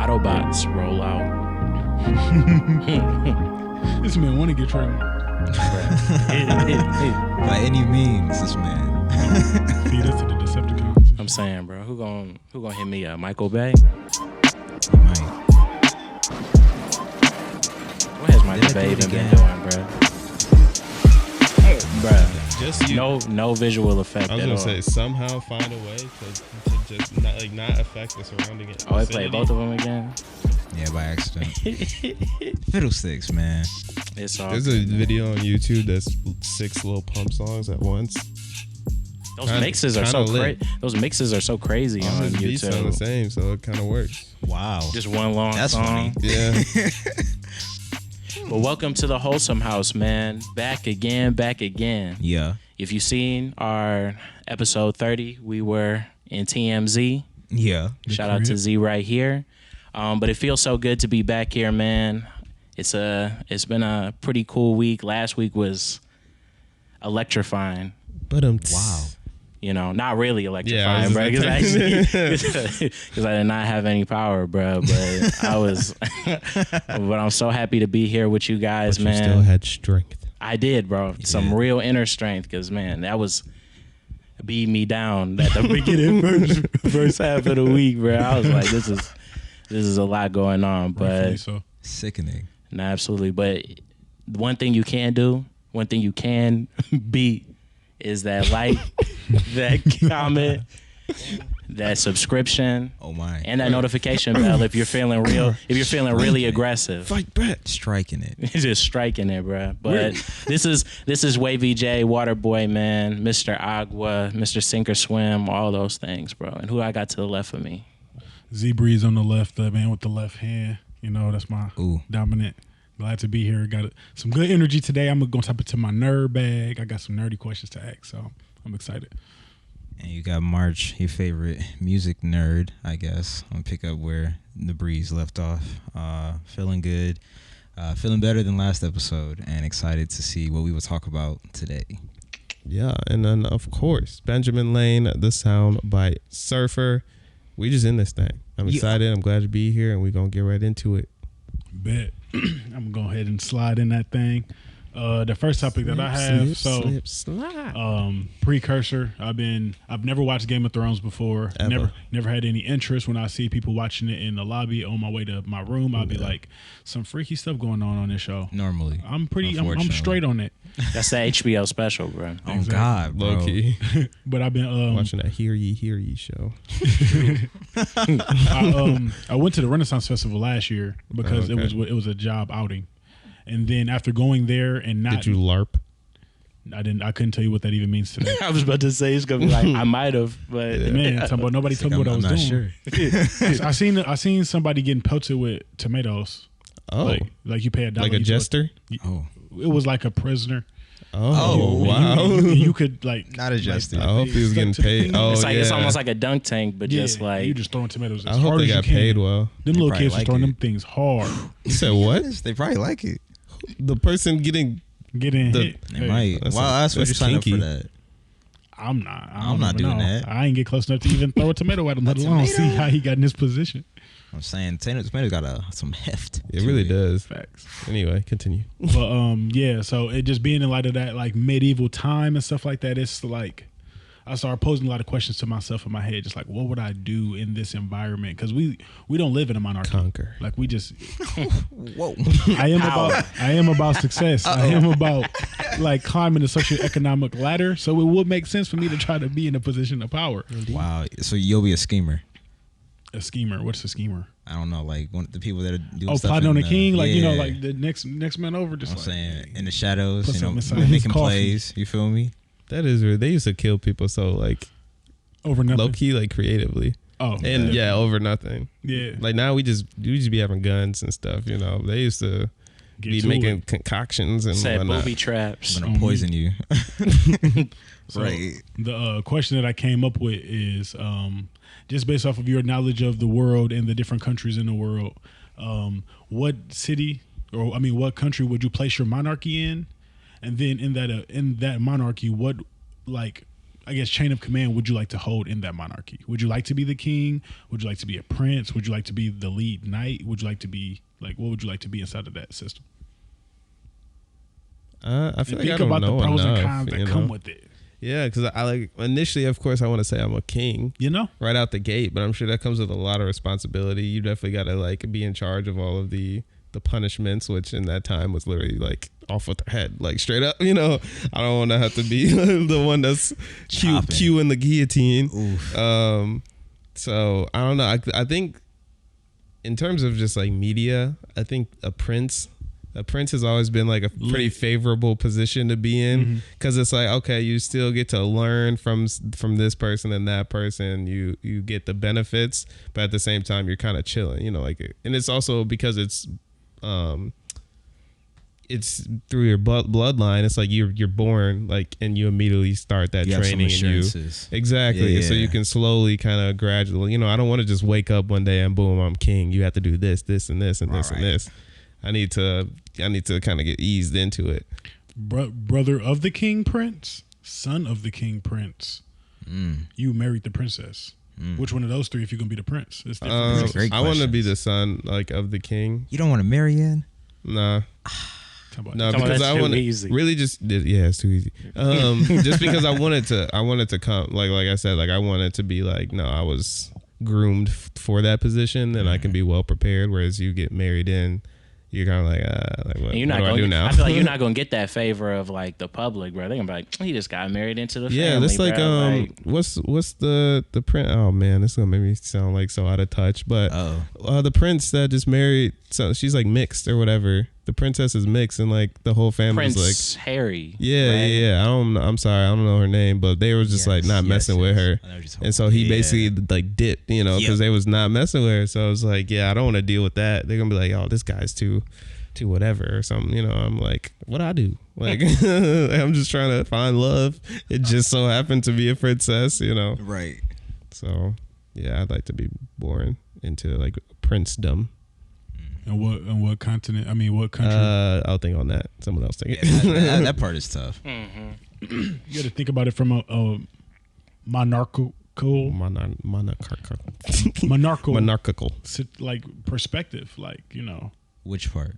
Autobots roll out. This man want to get pregnant. By any means, this man. Feed us to the Decepticons. I'm saying, bro, who gonna hit me up? Michael Bay? He might. What has Michael Bay even been doing, bro? Bruh, Just you. no visual effect I was at gonna all. say somehow find a way to just not affect the surrounding. Oh, they played both of them again? Yeah, by accident. Fiddlesticks, man. It's all There's a video on YouTube that's 6 little pump songs at once. Those mixes are so crazy. Those mixes are so crazy All on his beats sound the YouTube. same, so it kind of works. Wow. Just one long That's song. funny. Yeah. Well, welcome to the Wholesome House, man. Back again. Yeah. If you've seen our episode 30, we were in TMZ. Yeah. Shout out to Z right here. But it feels so good to be back here, man. It's been a pretty cool week. Last week was electrifying. But Wow. You know, not really Yeah, electrifying, bro. Because I did not have any power, bro. But but I'm so happy to be here with you guys, you man. still had strength. I did, bro. Some real inner strength, because man, that was beat me down at the beginning first half of the week, bro. I was like, this is a lot going on, Rightfully but so. Sickening. no, absolutely. But one thing you can beat is that like, that comment, that subscription, Oh my. and that notification bell if you're feeling really aggressive. Fight back. Striking it. Just striking it, bro. But this is Wavy J, Waterboy, man, Mr. Agua, Mr. Sink or Swim, all those things, bro. And who I got to the left of me? Z Breeze on the left, the man with the left hand. You know, that's my Ooh. dominant. Glad to be here. Got some good energy today. I'm going to tap into my nerd bag. I got some nerdy questions to ask, so I'm excited. And you got March, your favorite music nerd, I guess. I'm going to pick up where the Breeze left off. Feeling good. Feeling better than last episode, and excited to see what we will talk about today. Yeah, and then of course Benjamin Lane, the sound by Surfer. We just in this thing. I'm excited. I'm glad to be here, and we're gonna get right into it. Bet. I'm going to go ahead and slide in that thing. The first topic that I have, slide. precursor. I've never watched Game of Thrones before. Ever. Never had any interest. When I see people watching it in the lobby on my way to my room, I'll be like, some freaky stuff going on this show. Normally. I'm Unfortunately. straight on it. That's the HBO special, bro. Oh, Exactly. God, bro. Low key. But I've been Watching that Hear Ye show. I went to the Renaissance Festival last year because Okay. it was a job outing, and then after going there and not, Did you LARP? I couldn't tell you what that even means today. I was about to say it's gonna be like I might have, but Man, talking about nobody told me what I was I'm not doing. sure. I seen somebody getting pelted with tomatoes. Oh, Like you pay $1. like a you jester? Oh. It was like a prisoner. Oh, And wow. you could like Not a jester. I hope he was getting paid. Oh, it's like yeah. it's almost like a dunk tank, but yeah, just like you just throwing tomatoes. I As hope hard they as you got can. paid well. Them little probably kids was like throwing it. them things hard. You said what? They probably like it. The person getting Getting The- hit. They Hey, might. that's Wow, that's what that's you signed up kinky. for that. I'm not. I'm not doing that. I ain't get close enough to even throw a tomato at him, let alone see how he got in this position. I'm saying tomato got some heft. It to really does. Facts. Anyway, continue. But yeah, so it just being in light of that like medieval time and stuff like that, it's like I started posing a lot of questions to myself in my head, just like what would I do in this environment? Because we don't live in a monarchy. Conquer. Like we just Whoa. I am about success. I am about like climbing the socioeconomic ladder. So it would make sense for me to try to be in a position of power. Wow. So you'll be a schemer. A schemer. What's a schemer? I don't know, like one of the people that are doing Oh, stuff plotting on in the king, like you know, yeah. like the next man over. Just I'm like, saying in the shadows, Put you know, something inside his making coffee. plays. You feel me? That is weird. They used to kill people so like over nothing. low key, like creatively. Oh, And yeah, over nothing. yeah. Like now we just be having guns and stuff, you know. They used to Get be to making it. concoctions and said whatnot. booby traps. I'm gonna poison you. So Right. The question that I came up with is just based off of your knowledge of the world and the different countries in the world, what city or I mean, what country would you place your monarchy in? And then in that monarchy, what like I guess, chain of command would you like to hold in that monarchy? Would you like to be the king? Would you like to be a prince? Would you like to be the lead knight? Would you like to be like, what would you like to be inside of that system? I feel like think I don't about know the pros enough, and cons that come with it. Yeah, because I like initially, of course, I want to say I'm a king, You know? right out the gate, but I'm sure that comes with a lot of responsibility. You definitely got to like be in charge of all of the punishments, which in that time was literally like off with their head, like straight up. You know, I don't want to have to be the one that's cueing the guillotine. So I don't know. I think in terms of just like media, I think a prince has always been like a pretty favorable position to be in, because it's like, okay, you still get to learn from this person and that person. You get the benefits, but at the same time, you're kind of chilling, you know, like, and it's also because it's through your bloodline. It's like you're born like, and you immediately start that training, and exactly. So you can slowly kind of gradually, you know, I don't want to just wake up one day and boom, I'm king. You have to do this, and this, and this, and this. I need to kind of get eased into it. Brother of the king prince, son of the king prince. You married the princess. Which one of those three, if you're gonna be the prince? It's different. I want to be the son like of the king. You don't want to marry in? Nah. No, because I want to really just it's too easy. Just because I wanted to come like I said, like I wanted to be like, no, I was groomed for that position, and I can be well prepared. Whereas you get married in, you're kind of like what, you're not what do I do now? I feel like you're not gonna get that favor of like the public, bro. They're gonna be like, he just got married into the family. Yeah, that's like bro. what's the prince? Oh man, this is gonna make me sound like so out of touch. But the prince that just married, so she's like mixed or whatever. The princess is mixed, and like the whole family's Prince like Harry. Yeah, right? yeah. I'm sorry, I don't know her name, but they were just like not messing with her, and so he basically like dipped, you know, because they was not messing with her. So I was like, yeah, I don't want to deal with that. They're gonna be like, oh, this guy's too whatever or something, you know. I'm like, what I do? Like, I'm just trying to find love. It just so happened to be a princess, you know. Right. So yeah, I'd like to be born into like princedom. And what continent? I mean, what country? I'll think on that. Someone else think it. That part is tough. You got to think about it from a monarchical like perspective, like, you know. Which part?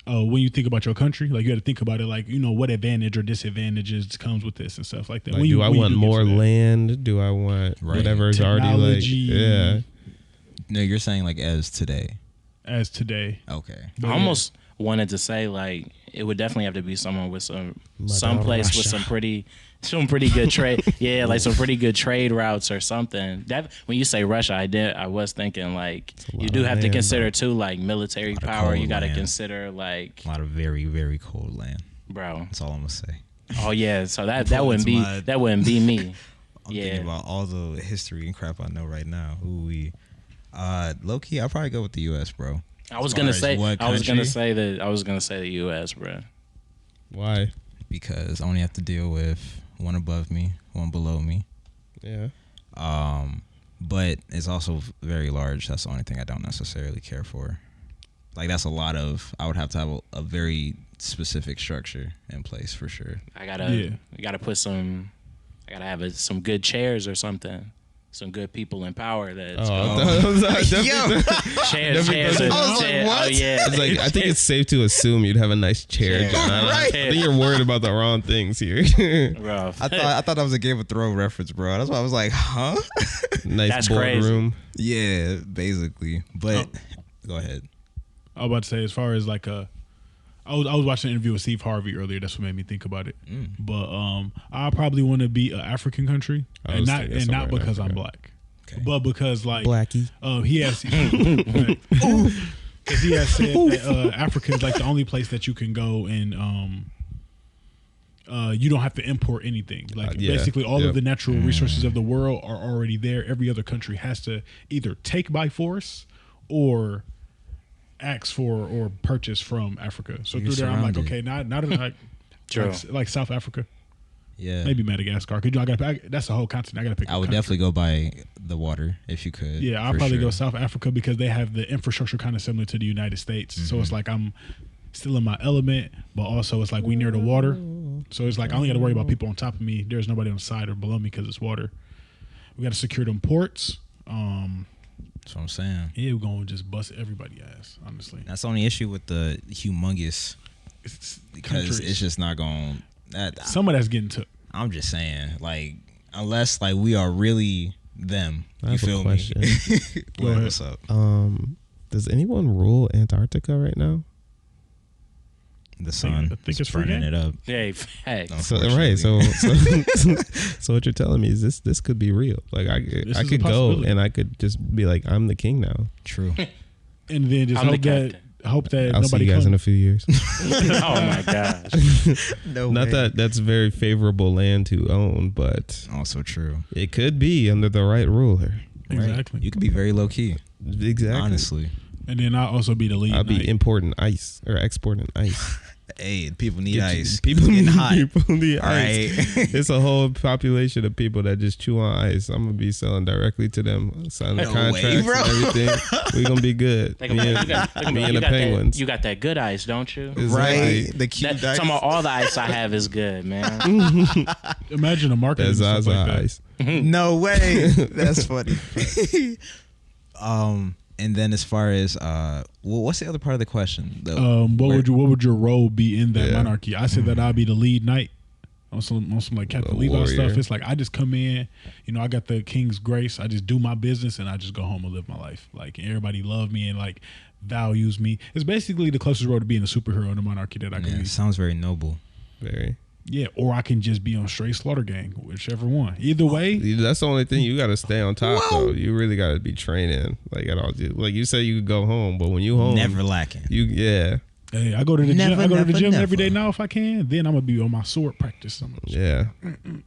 When you think about your country, like you got to think about it, like, you know, what advantage or disadvantages comes with this and stuff like that. Like, do I want more land? Do I want whatever is already like? Yeah. No, you're saying like as today. As today. Okay. I almost wanted to say like it would definitely have to be someone with some place with some pretty good trade. Yeah, like some pretty good trade routes or something. That when you say Russia, I was thinking like you do have to consider too like military power. You got to consider like a lot of very, very cold land, bro. That's all I'm gonna say. Oh yeah, so that wouldn't be me. I'm thinking about all the history and crap I know right now. Low key, I'll probably go with the U.S., bro. I was gonna say the U.S., bro. Why? Because I only have to deal with one above me, one below me. Yeah. But it's also very large. That's the only thing I don't necessarily care for. Like that's a lot of. I would have to have a very specific structure in place for sure. I gotta have some good chairs or something. Some good people in power. Chairs. I was like, what? Oh, yeah. It's like I think it's safe to assume you'd have a nice chair, John. Right. I think you're worried about the wrong things here. Bro. I thought that was a Game of Thrones reference, bro. That's why I was like, huh? Nice boardroom. Yeah, basically. But go ahead. I was about to say, as far as like I was watching an interview with Steve Harvey earlier. That's what made me think about it. But I probably want to be an African country, and not because I'm black, but because like Blackie. He has because he has said that Africa is like the only place that you can go and you don't have to import anything. Like basically all of the natural resources of the world are already there. Every other country has to either take by force or ask for or purchase from Africa. So through there, I'm like, okay, not like South Africa. Yeah, maybe Madagascar. That's the whole continent. I gotta pick. I would definitely go by the water if you could. Yeah, I'll probably go South Africa because they have the infrastructure kind of similar to the United States. So it's like I'm still in my element, but also it's like we near the water. So it's like I only got to worry about people on top of me. There's nobody on the side or below me because it's water. We got to secure them ports. That's what I'm saying. Yeah, we're going to just bust everybody's ass, honestly. That's the only issue with the humongous, because it's just not going. Some of that's getting took. I'm just saying, like, unless like we are really them. You feel me? What's up? Does anyone rule Antarctica right now? The sun. I think it's burning it up. Hey, So what you're telling me is this could be real. Like I could go and I could just be like, I'm the king now. True. And then just hope that I'll nobody see you guys comes. in a few years. oh my gosh. No, not that that's very favorable land to own, but also true. It could be under the right ruler. Exactly. Right. You could be very low key. Exactly. Honestly. And then I'll also be the lead. I'll be importing ice or exporting ice. Hey, people need ice. People getting need hot. People need All ice. right. It's a whole population of people that just chew on ice. I'm gonna be selling directly to them, signing the contracts and everything. We're gonna be good. Me and the Penguins. You got that good ice, don't you? Exactly. Right. The cute ice. Some of all the ice I have is good, man. Imagine a market That's stuff Zaza like that. ice. No way. That's funny. And then as far as what's the other part of the question? What would your role be in that Yeah. monarchy? I said that I'll be the lead knight on some like Captain Levi warrior. stuff. It's like I just come in, I got the king's grace. I just do my business and I just go home and live my life. Like everybody love me and like values me. It's basically the closest road to being a superhero in the monarchy that I can be. Sounds very noble. Very. Yeah, or I can just be on straight slaughter gang, whichever one. Either way, That's the only thing you got to stay on top though. You really got to be training like at all. Like you say, you could go home, but when you home, Never lacking. hey, I go to the gym. I go to the gym never. every day now if I can. Then I'm gonna be on my sword practice. Yeah.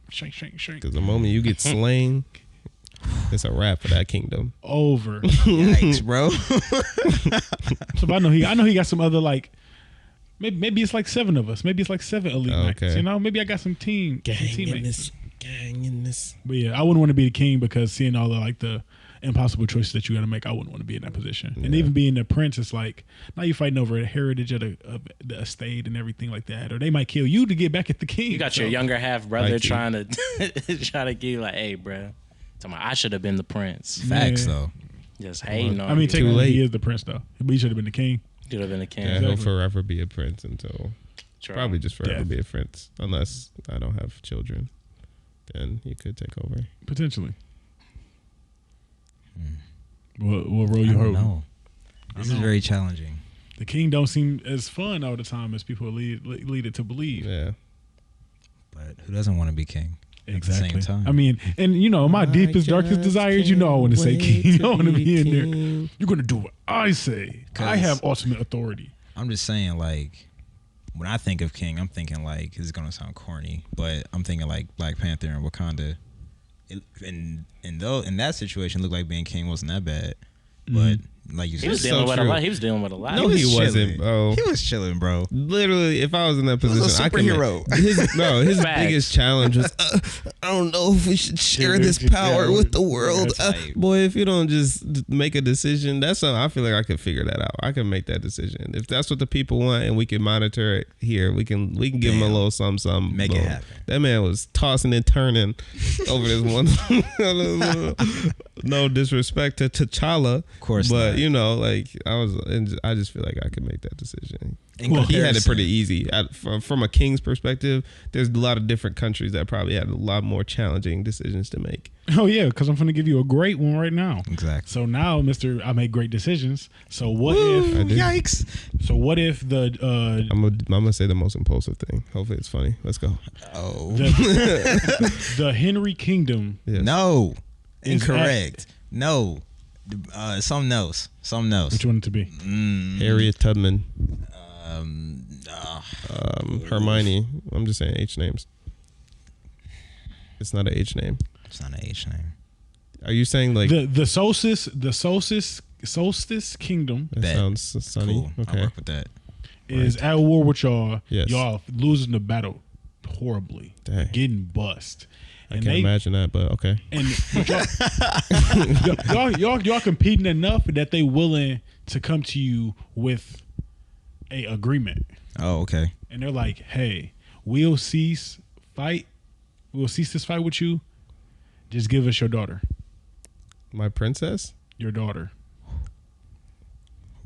Shake, shake, shake. Because the moment you get slain, it's a wrap for that kingdom. Over. Yikes, bro. So I know he got some other like. Maybe it's like 7 of us. Maybe it's like 7 elite knights. Maybe I got some teammates. Gang in this. But yeah, I wouldn't want to be the king because seeing all the impossible choices that you got to make, I wouldn't want to be in that position. Yeah. And even being the prince, it's like now you're fighting over the heritage of the estate and everything like that, or they might kill you to get back at the king. You got your younger half brother trying to give you like, hey, bro, I should have been the prince. Facts though. Just hating on. I mean, Too technically late. he is the prince though, but he should have been the king. Should have been the king. Yeah, Exactly. he'll forever be a prince until probably just forever be a prince, unless I don't have children. Then he could take over Potentially. What role you hope? No, this is very challenging. The king don't seem as fun all the time as people lead it to believe. Yeah. But who doesn't want to be king? Exactly. At the same time. I mean, and my deepest, darkest desires, I want to say king. I want to be in there. You're going to do what I say. I have ultimate authority. I'm just saying, like, when I think of king, I'm thinking like, this is gonna sound corny, but I'm thinking like Black Panther and Wakanda. In that situation, it looked like being king wasn't that bad. But like you said, He was dealing with a lot. He was dealing with a lot. No, he wasn't, bro. He was chilling, bro. Literally, if I was in that was position, a superhero. His Facts. biggest challenge was, I don't know if we should share this power with the world. Boy, if you don't just make a decision, that's something I feel like I could figure that out. I can make that decision. If that's what the people want and we can monitor it here, we can give him a little something. Make it happen. That man was tossing and turning over this one. No disrespect to T'Challa, Of course but not. I just feel like I could make that decision. In He had it comparison. pretty easy. From a king's perspective, there's a lot of different countries that probably had a lot more challenging decisions to make. Oh yeah, because I'm going to give you a great one right now. Exactly. So now, Mr. I make great decisions. So what if? I did. Yikes. So what if the I'm gonna say the most impulsive thing. Hopefully it's funny. Let's go. Oh. the Henry Kingdom? Yes. No. Is Incorrect. No. Something else. Something else. Which one it to be? Harriet Tubman, Um, Hermione. I'm just saying H names. It's not an H name. It's not an H name. Are you saying like The Solstice Kingdom that Bet. sounds sunny? Cool. I'll Okay. work with that. is at war with y'all. Yes. Y'all losing the battle horribly, Dang. getting bust. I can't imagine that, but okay. And y'all competing enough that they willing to come to you with a agreement. Oh, okay. And they're like, hey, we'll cease this fight with you. Just give us your daughter. My princess? Your daughter.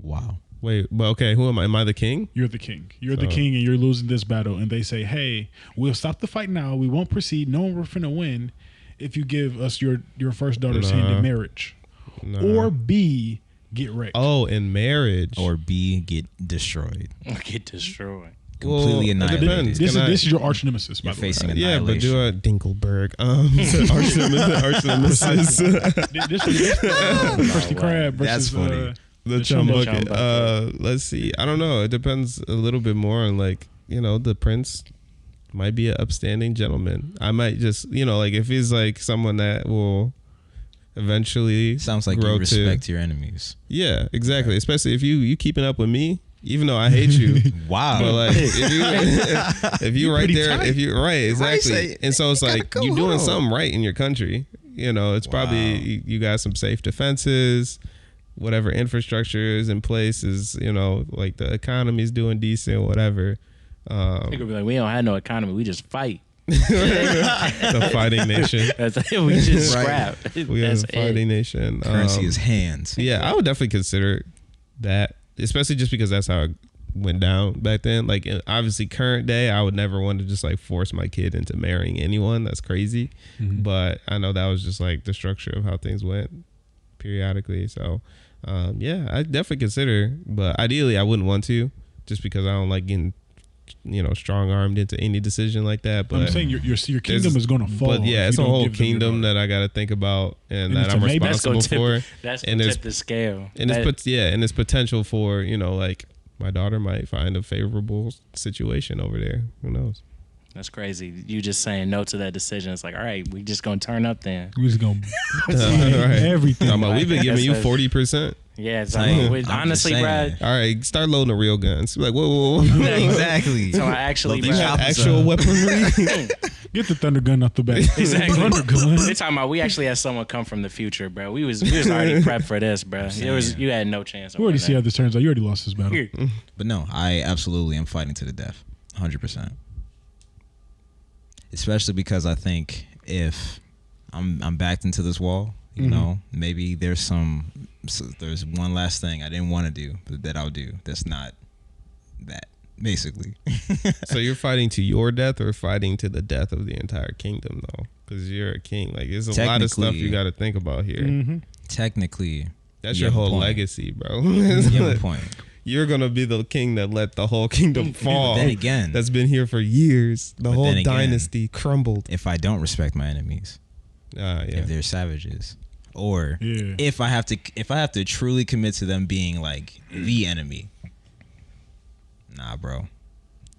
Wow. Wait, but okay, who am I? Am I the king? You're the king. You're the king and you're losing this battle. And they say, hey, we'll stop the fight now. We won't proceed. No one we're finna win if you give us your first daughter's hand in marriage. Or B, get wrecked. Oh, in marriage. Or B, get destroyed. Get destroyed. Completely annihilated. This is your arch nemesis, by You're the way. facing yeah, but annihilation. do a Dinkelberg. Arch nemesis. This Krusty Krab versus That's funny. The chum bucket. Let's see. I don't know. It depends a little bit more on like, the prince might be an upstanding gentleman. I might just, like if he's like someone that will eventually Sounds like grow you respect your enemies. Yeah, exactly. Okay. Especially if you keeping up with me, even though I hate you. Wow. But like if you right there, tight. if you right, exactly. Right, and so it's like you're doing something right in your country. It's Wow. probably you got some safe defenses. Whatever infrastructure is in place is, like the economy's doing decent, whatever. They could be like, we don't have no economy. We just fight. The fighting nation. We just Right. scrap. We are That's the fighting nation. Currency is hands. Yeah, I would definitely consider that, especially just because that's how it went down back then. Like, obviously, current day, I would never want to just like force my kid into marrying anyone. That's crazy. Mm-hmm. But I know that was just like the structure of how things went periodically. So, yeah, I definitely consider. But ideally, I wouldn't want to, just because I don't like getting, strong armed into any decision like that. But I'm saying your kingdom is going to fall. But yeah, if it's you a don't whole give them your kingdom daughter. that I got to think about and And that it's I'm a maybe. responsible for. That's And going to there's- tip the scale. And it's potential for, like my daughter might find a favorable situation over there. Who knows? That's crazy. You just saying no to that decision. It's like, all right, we just going to turn up then. We're just going Right. to everything. Talking about, we've been giving you That's a- 40%. Yeah, it's Saying, like, I'm just honestly, saying. Brad. All right, start loading the real guns. Like, whoa. Exactly. So I actually, Load these Brad, choppers Actual up. weaponry. Get the thunder gun off the back. Exactly. Thunder gun. They're talking about we actually had someone come from the future, bro. We was already prepped for this, bro. You had no chance. We already see how this turns out. You already lost this battle. But no, I absolutely am fighting to the death, 100%. Especially because I think if I'm backed into this wall, you know, maybe there's one last thing I didn't want to do that I'll do. That's not that, basically. So you're fighting to your death or fighting to the death of the entire kingdom, though? Because you're a king. Like, there's a lot of stuff you got to think about here. Mm-hmm. Technically, That's you your have a whole point. legacy, bro. You have a point. You're gonna be the king that let the whole kingdom fall. But then again, that's been here for years. The But whole then again- dynasty crumbled. if I don't respect my enemies, Yeah. if they're savages, or Yeah. if I have to truly commit to them being like the enemy, nah, bro,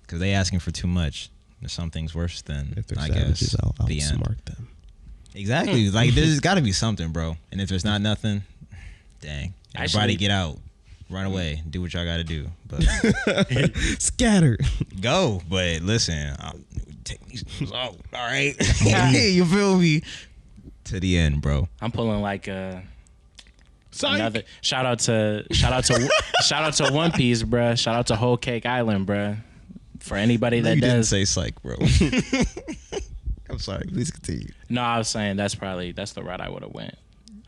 because they asking for too much. There's some things worse than, If they're I savages, guess, I'll the end. outsmart them. Exactly. Like, there's got to be something, bro. And if there's not nothing, dang, everybody Actually- get out, run away, do what y'all got to do. But Scatter. go. But listen, I'll take these out. All right, you feel me? To the end, bro. I'm pulling like Psych. another shout out to One Piece, bruh. Shout out to Whole Cake Island, bruh. For anybody that you didn't does, say psych, bro. I'm sorry. Please continue. no, I was saying that's the route I would have went.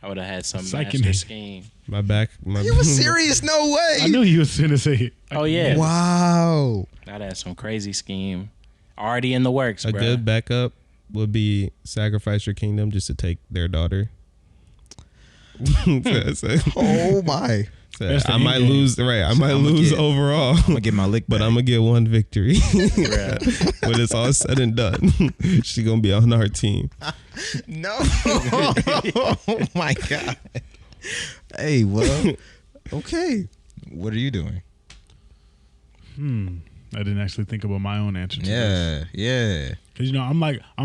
I would have had some Psyching master it. scheme. My back. You was serious? No way. I knew you was going to say it. Oh yeah, Wow. I'd had some crazy scheme already in the works, A bruh. good backup would be sacrifice your kingdom just to take their daughter. Oh my. That's the I might end game. lose. Right, I might I'ma lose get- overall, I'm gonna get my lick but back. I'm gonna get one victory Bruh. when it's all said and done. She gonna be on our team. No. Oh my god. Hey, well, okay. What are you doing? I didn't actually think about my own answer to this. Yeah. Because, I'm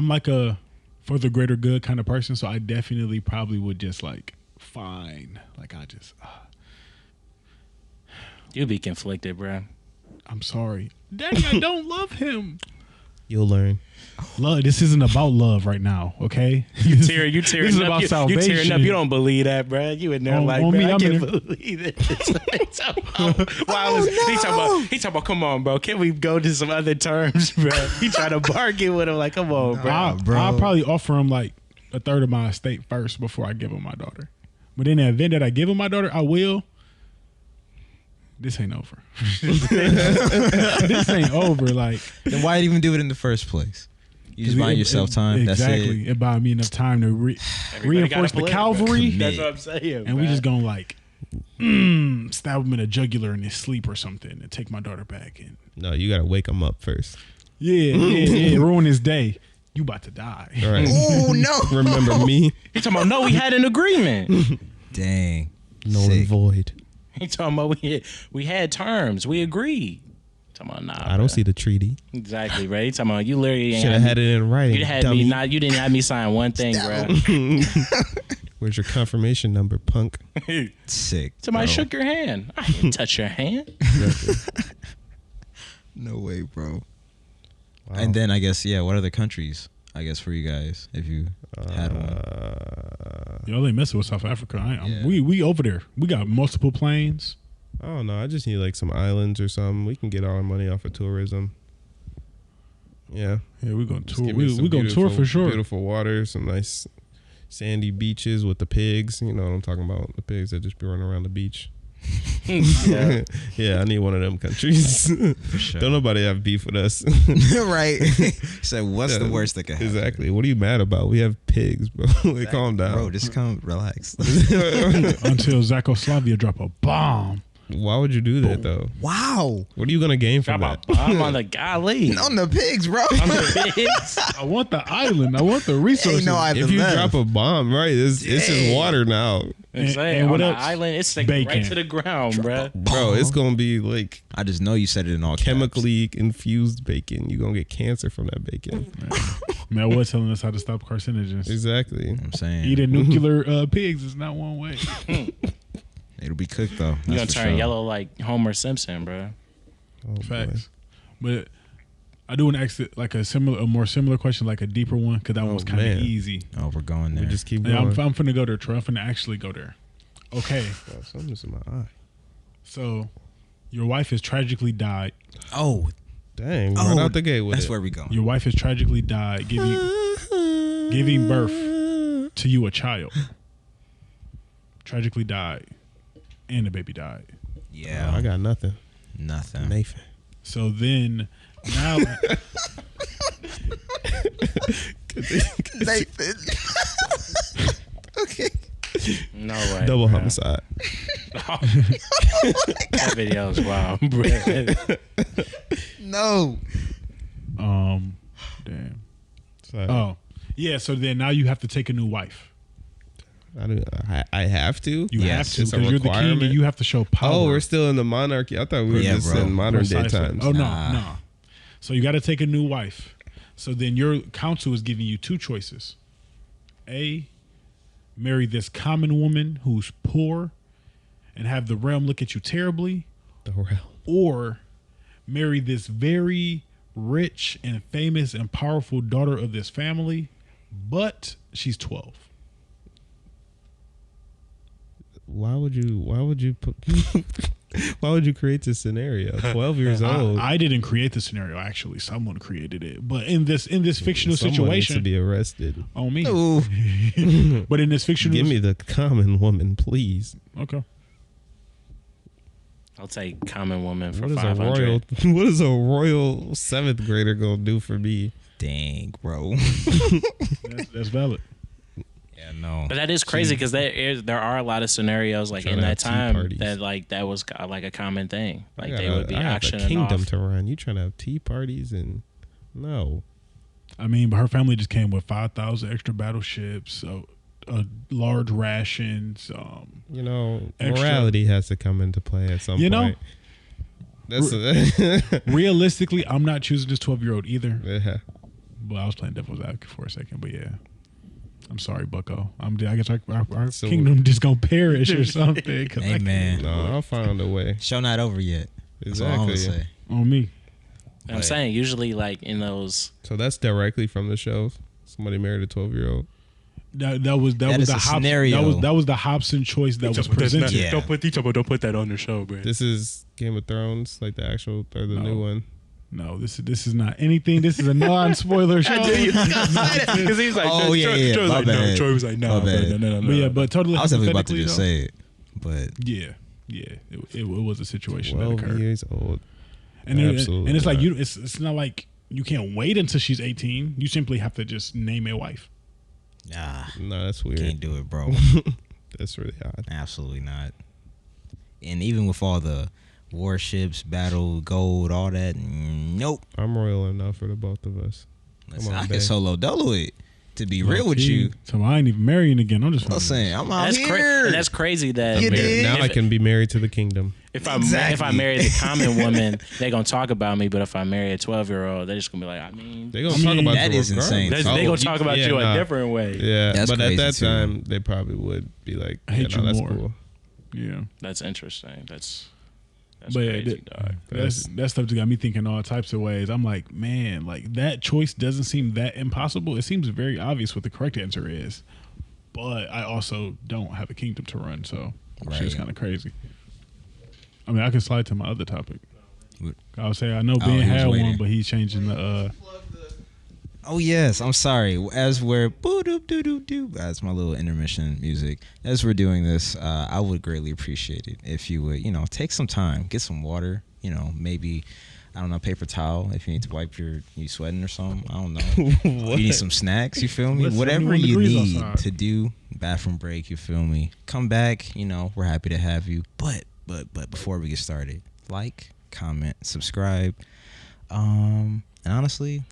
like a for the greater good kind of person. So I definitely probably would just like, fine. Like, I just, You'd be conflicted, bruh. I'm sorry. Daddy, I don't love him. You'll learn. Love. This isn't about love right now, okay? You tearing This is up. about You salvation. tearing up. You don't believe that, bro. You in there like, on bro, me, I I'm can't in believe it. He talking about, come on, bro. Can we go to some other terms, bro? He trying to bargain with him like, come on, bro. I'll probably offer him like a third of my estate first before I give him my daughter. But in the event that I give him my daughter, I will. This ain't over. This ain't over. Like, Then why even do it in the first place? You just buying yourself time. Exactly. That's it. It buying me enough time to reinforce the cavalry. That's what I'm saying. And we just gonna like stab him in a jugular in his sleep or something and take my daughter back. And No, you gotta wake him up first. yeah. Ruin his day. You about to die. All right. Oh no! Remember me? He talking about, no, we had an agreement. Dang. Null and Sick. void. He talking about we had terms. We agreed. Talking about, nah. I don't see the treaty. Exactly, right? He talking about, you literally ain't Should have had it in writing. You had dummy. me you didn't have me sign one thing, bro. Where's your confirmation number, punk? Sick. Somebody bro. shook your hand. I didn't touch your hand. No way, bro. Wow. And then I guess what other countries? I guess for you guys, if you had one. Y'all ain't messing with South Africa. Yeah. We over there. We got multiple planes. I don't know. I just need like some islands or something. We can get all our money off of tourism. Yeah. Yeah, we gonna Just tour. give me We some gonna tour for sure. Beautiful water, some nice sandy beaches with the pigs. You know what I'm talking about? The pigs that just be running around the beach. Yeah. Yeah, I need one of them countries. For sure. Don't nobody have beef with us. Right. So what's the worst that could happen? Exactly. What are you mad about? We have pigs, bro. Like, calm down. Bro, just come relax. Until Czechoslovakia drop a bomb. Why would you do that though? Wow. What are you gonna gain from Drop that? a bomb on the golly. On the pigs, bro. On the pigs. I want the island. I want the resources. Ain't no island If you left. drop a bomb, right, it's just water now. I'm saying, and on what the else? island, it's sticking right Bacon. to the ground, bro. Bro, it's gonna be like I just know you said it in all caps. chemically infused bacon. You're gonna get cancer from that bacon. Man, was telling us how to stop carcinogens. Exactly. I'm saying Eating nuclear pigs is not one way. it'll be cooked though. You're gonna That's for turn sure. yellow like Homer Simpson, bro. Oh, Facts. But I do want to ask it like a more similar question, like a deeper one, because that one was kind of man. easy. Oh, we're going there. We just keep Yeah, going. I'm finna go there, Troy. I'm finna actually go there. Okay, Oh, something's in my eye. so your wife has tragically died. oh, Dang, oh, right out the gate with that's it. where we going. Your wife has tragically died, giving birth to you a child. Tragically died, and the baby died. Yeah, I got nothing. nothing. Nathan. So then now, Nathan. Okay. No way. Double bro. homicide. That video is wild, bro. No. damn. Sorry. Oh, yeah. So then now you have to take a new wife. I have to. You Yes, have to it's a because you're the king requirement? and you have to show power. Oh, we're still in the monarchy. I thought we were Yeah, just bro. in modern day Precisely. times. Oh Nah. no. So you got to take a new wife. So then your counsel is giving you two choices: A, marry this common woman who's poor and have the realm look at you terribly, The realm. or marry this very rich and famous and powerful daughter of this family, but she's 12. Why would you put? Why would you create this scenario? 12 years old. I didn't create the scenario. Actually, someone created it. But in this fictional Someone needs to situation, be arrested. on me. Ooh. But in this fictional, Give me the common woman, please. okay. I'll take common woman for What is a 500. royal? What is a royal seventh grader gonna do for me? Dang, bro. That's valid. Yeah, no. But that is crazy because there are a lot of scenarios like Trying in to that have tea time parties. that was like a common thing. Like I they got would be I have a auctioning kingdom off. to run. You trying to have tea parties and no? I mean, but her family just came with 5,000 extra battleships, a large rations. You know, Extra. morality has to come into play at some You know? point. That's Realistically, I'm not choosing this 12-year-old either. yeah. But I was playing devil's advocate for a second. But yeah, I'm sorry, Bucko. I guess our So- kingdom just gonna perish or something. 'cause I Hey, can't- man. No, I'll find a way. Show not over yet. That's all I'm gonna Exactly. say. on me. I'm saying usually like in those. So that's directly from the show. Somebody married a 12-year-old. That was the scenario. That was the Hobson choice that was presented. Yeah. Don't put that on the show, bro. This is Game of Thrones, like the actual or the new one. No, this is not anything. This is a non-spoiler show. Because he's like, Oh, yeah. Troy was My like, bad. no. Troy was like, no. My bad. No. But yeah, but totally. I was definitely about to hypothetically, just though, say it, but it was a situation that 12 occurred. years old. And Absolutely and it's like not. it's not like you can't wait until she's 18. You simply have to just name a wife. nah, No, that's weird. can't do it, bro. That's really odd. Absolutely not. And even with all the warships, battle, gold, all that, nope. I'm royal enough for the both of us. Listen, on, I babe. can solo dolo it. To be real with you, So I ain't even marrying again. I'm just listen, I'm out That's here. and that's crazy that You did. Now I can be married to the kingdom. if I Exactly. marry the common woman, they're gonna talk about me. But if I marry a 12-year-old, they're just gonna be like, I mean, They're gonna talk about that you is insane. regardless. they gonna talk about you a different way. Yeah, That's but at crazy, that too. time they probably would be like, I hate yeah, no, you that's more. cool. Yeah. That's interesting. That's But yeah, crazy, dog. that stuff just got me thinking all types of ways. I'm like, man, like that choice doesn't seem that impossible. It seems very obvious what the correct answer is. But I also don't have a kingdom to run, so Right. shit's kind of crazy. I mean, I can slide to my other topic. What? I would say I know Ben he was had waiting. one, but he's changing the. Oh yes, I'm sorry. As we're that's my little intermission music. As we're doing this, I would greatly appreciate it if you would, take some time, get some water, maybe I don't know, paper towel if you need to wipe you sweating or something. I don't know. You need some snacks, you feel me? It's Whatever 71 you degrees need outside. to do, bathroom break, you feel me? Come back, we're happy to have you. But before we get started, like, comment, subscribe. And honestly,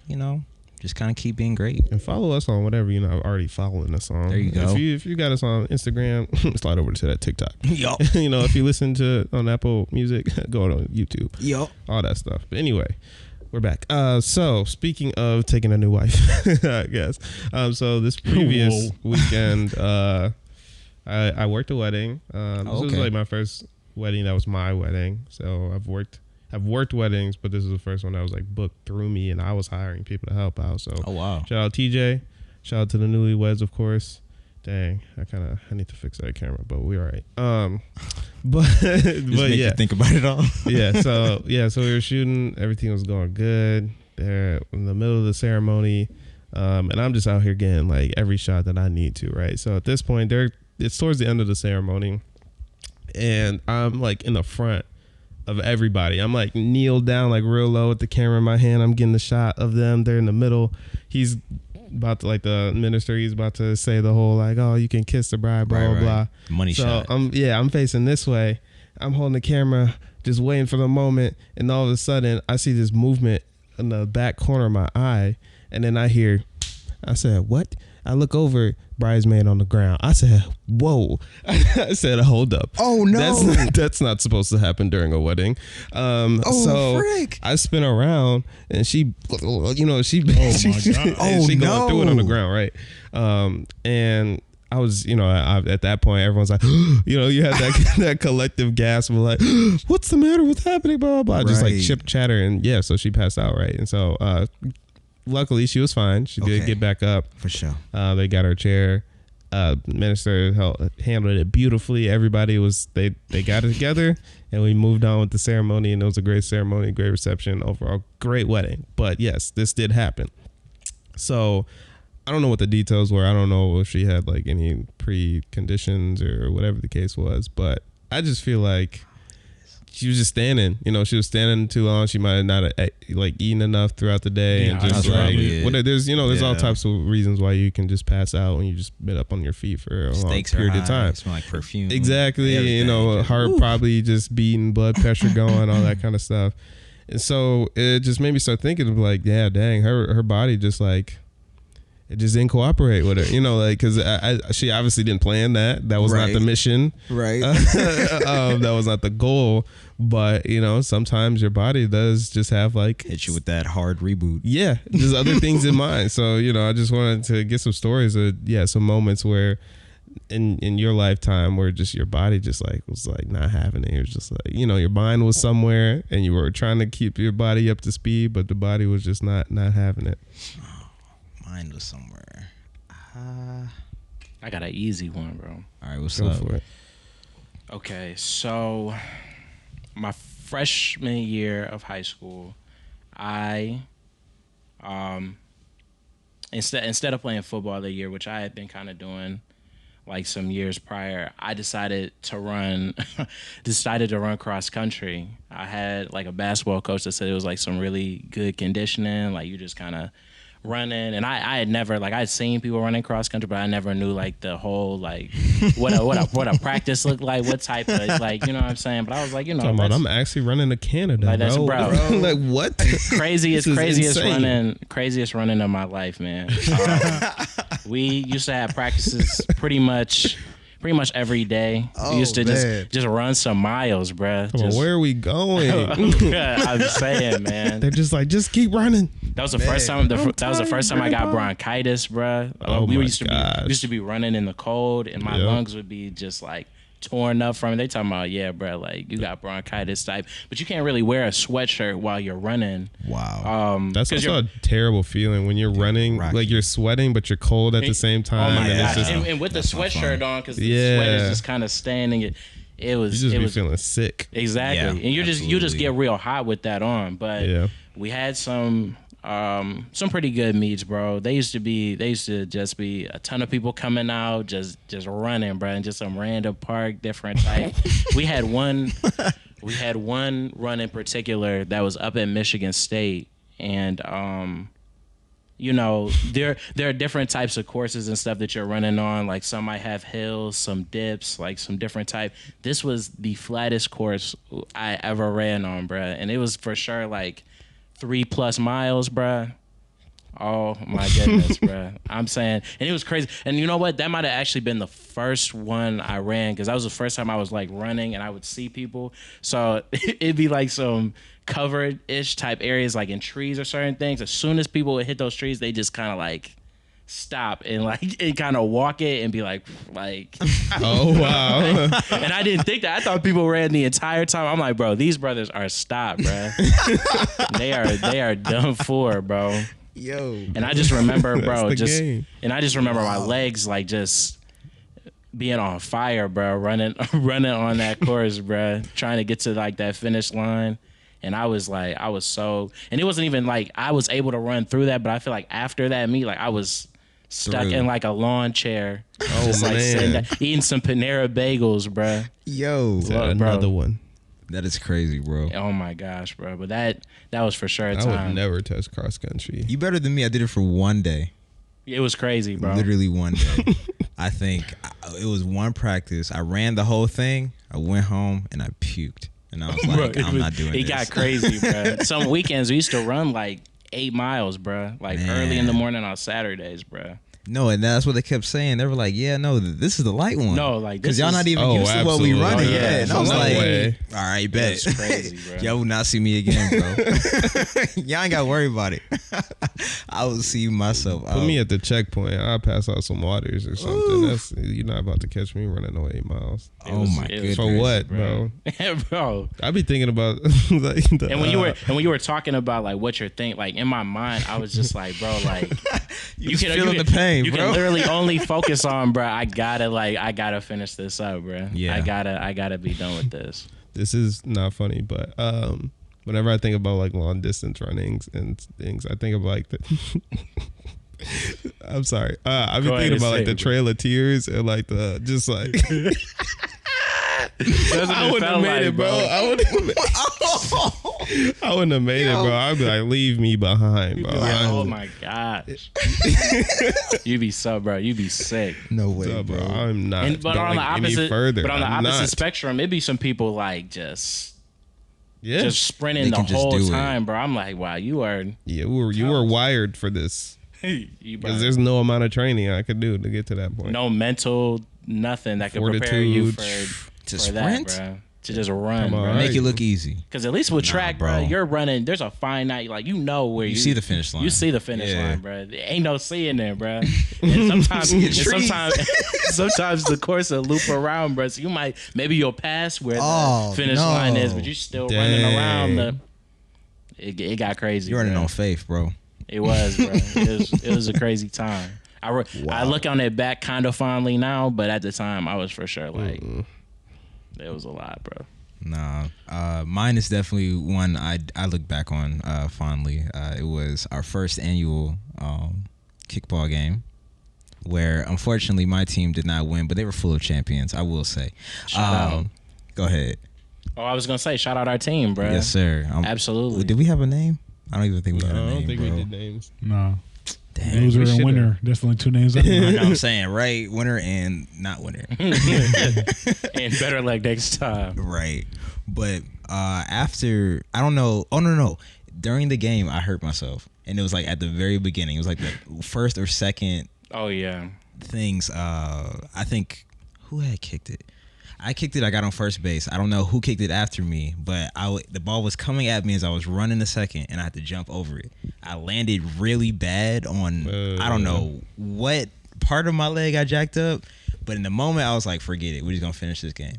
just kind of keep being great. And follow us on whatever already following us on. There you go. If you got us on Instagram, slide over to that TikTok. Yo. If you listen to on Apple Music, go on YouTube. Yo. All that stuff. But anyway, we're back. So speaking of taking a new wife, I guess. So this previous weekend, I worked a wedding. This was like my first wedding. That was my wedding. So I've worked weddings, but this is the first one that was like booked through me, and I was hiring people to help out. So wow. shout out TJ, shout out to the newlyweds, of course. Dang, I need to fix that camera, but we're all right. But Make you think about it all. So we were shooting, everything was going good. There in the middle of the ceremony, and I'm just out here getting like every shot that I need to, right? So at this point, it's towards the end of the ceremony, and I'm like in the front of everybody. I'm like kneeled down like real low with the camera in my hand. I'm getting the shot of them. They're in the middle. He's about to, like, the minister, he's about to say the whole like, oh, you can kiss the bride, blah blah. Money shot. I'm facing this way. I'm holding the camera, just waiting for the moment, and all of a sudden I see this movement in the back corner of my eye, and then I said, what? I look over, bridesmaid on the ground. I said, whoa. I said, hold up. Oh, no. That's not supposed to happen during a wedding. So frick. I spin around, and she God. she going through it on the ground, right? And I was, at that point, everyone's like, you had that collective gasp of like, what's the matter? What's happening? Blah, blah, blah. Just like Right. chip chatter. And yeah, so she passed out, right? And so, luckily she was fine. She did Okay. get back up. For sure. They got her chair. Minister handled it beautifully. Everybody they got it together, and we moved on with the ceremony, and it was a great ceremony, great reception, overall great wedding. But yes, this did happen. So I don't know what the details were. I don't know if she had like any preconditions or whatever the case was, but I just feel like she was just standing. She was standing too long. She might have not like eaten enough throughout the day, and just like there's all types of reasons why you can just pass out when you just been up on your feet for a long period of time. Smell like perfume. Exactly. Everything. Heart probably just beating, blood pressure going, all that kind of stuff. And so it just made me start thinking of like, yeah, dang, her body just like, it just didn't cooperate with her, because she obviously didn't plan that. That was not the mission. Right. That was not the goal. But, sometimes your body does just have like... Hit you with that hard reboot. Yeah, there's other things in mind. So, I just wanted to get some stories of, some moments where in your lifetime where just your body just like was like not having it? It was just like, you know, your mind was somewhere and you were trying to keep your body up to speed, but the body was just not having it. Mine was somewhere. I got an easy one, bro. All right, what's Go up? for it. Okay, so my freshman year of high school, I instead of playing football the year, which I had been kind of doing like some years prior, I decided to run cross country. I had like a basketball coach that said it was like some really good conditioning, like you just kind of running, and I had never, like, I'd seen people running cross country, but I never knew like the whole like what a practice looked like, what type of, like, you know what I'm saying. But I was like, you know, Talking about I'm actually running to Canada, like, that's, bro. bro. Like what? craziest insane. running of my life, man. We used to have practices pretty much every day. We used to just run some miles, bruh. Come on, where are we going? I'm saying, man. They're just like, just keep running. That was the first time. That was the first time I got bronchitis, bruh. We used to be running in the cold, and my lungs would be just like torn up from it. They talking about, yeah, bruh, like you got bronchitis type, but you can't really wear a sweatshirt while you're running. Wow. That's also a terrible feeling when you're running, like you're sweating, but you're cold at the same time. Oh my and god! it's just, And with the sweatshirt on, because the sweat is just kind of standing. It was. You just be feeling sick. Exactly, Yeah, and you just get real hot with that on. But we had some pretty good meets, bro. They used to just be a ton of people coming out, just running, bro, and just some random park, different type. we had one run in particular that was up at Michigan State, and you know, there are different types of courses and stuff that you're running on. Like some might have hills, some dips, like some different type. This was the flattest course I ever ran on, bruh. And it was for sure like 3+ miles, bruh. Oh my goodness, bruh. I'm saying, and it was crazy. And you know what? That might have actually been the first one I ran, because that was the first time I was like running and I would see people. So it'd be like some covered-ish type areas, like in trees or certain things. As soon as people would hit those trees, they just kind of like stop and like and kind of walk it and be like oh wow. And I didn't think that. I thought people ran the entire time. I'm like, bro, these brothers are stopped, bro. they are done for, bro. Yo. And I just remember, bro, game. And I just remember my legs like just being on fire, bro, running on that course, bro, trying to get to like that finish line. And I was so, and it wasn't even like I was able to run through that, but I feel like after that meet, like I was stuck in like a lawn chair, just like sitting there, eating some Panera bagels, bro. Yo, another one. That is crazy, bro. Oh my gosh, bro. But that was for sure a I time. would never touch cross country. You better than me. I did it for one day. It was crazy, bro. Literally one day. I think it was one practice. I ran the whole thing. I went home and I puked. And I was like, bro, I'm not doing this. It got crazy, bro. Some weekends we used to run like 8 miles, bro. Like early in the morning on Saturdays, bro. No, and that's what they kept saying. They were like, "Yeah, no, this is the light one." No, like because y'all not even used to what we running. Oh, yeah. And I was like, way. "All right, bet." That's crazy, bro. Y'all will not see me again, bro. Y'all ain't got to worry about it. I will see myself. Put me at the checkpoint. I'll pass out some waters or something. You're not about to catch me running no 8 miles. My goodness. For what, bro? Bro. I be thinking about like and when you were talking about like what you're thinking, like in my mind, I was just like, bro, like you can feeling the pain. You can literally only focus on, bro. I gotta finish this up, bro. Yeah. I gotta be done with this. This is not funny, but whenever I think about like long distance runnings and things, I think about like the. I'm sorry. I've been thinking about like the Trail of Tears and like the just like. I wouldn't have made it, bro. I wouldn't have made it, bro. I'd be like, leave me behind, bro. Oh my gosh. You be bro. You be sick. No way, bro. I'm not. But on the opposite, any further. But on the opposite spectrum, it'd be some people like just Yeah. just sprinting the whole time, bro. I'm like, wow, you are. Yeah, you were wired for this. Because there's no amount of training I could do to get to that point. No mental nothing that could prepare you for to for sprint. that, bro. to just run, Come on. bro. Make it look easy. Because at least with track, bro, you're running. There's a fine line. Like, you know where You see the finish line. You see the finish line, bro. There ain't no seeing there, bro. And sometimes the course will loop around, bro. So maybe you'll pass where the finish line is, but you still running around It got crazy. You're running bro. on faith, bro. It was, bro. It was a crazy time. I look on it back kind of fondly now, but at the time I was for sure like, it was a lot, bro. Nah, mine is definitely one I look back on fondly. It was our first annual kickball game, where unfortunately my team did not win, but they were full of champions, I will say. Shout out. Go ahead. Oh, I was gonna say, shout out our team, bro. Yes, sir. Absolutely. Did we have a name? I don't even think we had a name. I don't think bro. we did names. No. Damn. Loser we and should've. winner. That's only two names. I know what I'm saying, right? Winner and not winner. And better luck next time. Right. But after, I don't know. Oh, no. During the game, I hurt myself. And it was like at the very beginning. It was like the first or second Oh yeah. things. I think, who had kicked it? I kicked it. I got on first base. I don't know who kicked it after me, but the ball was coming at me as I was running the second, and I had to jump over it. I landed really bad on, I don't know what part of my leg I jacked up, but in the moment I was like, forget it. We're just going to finish this game.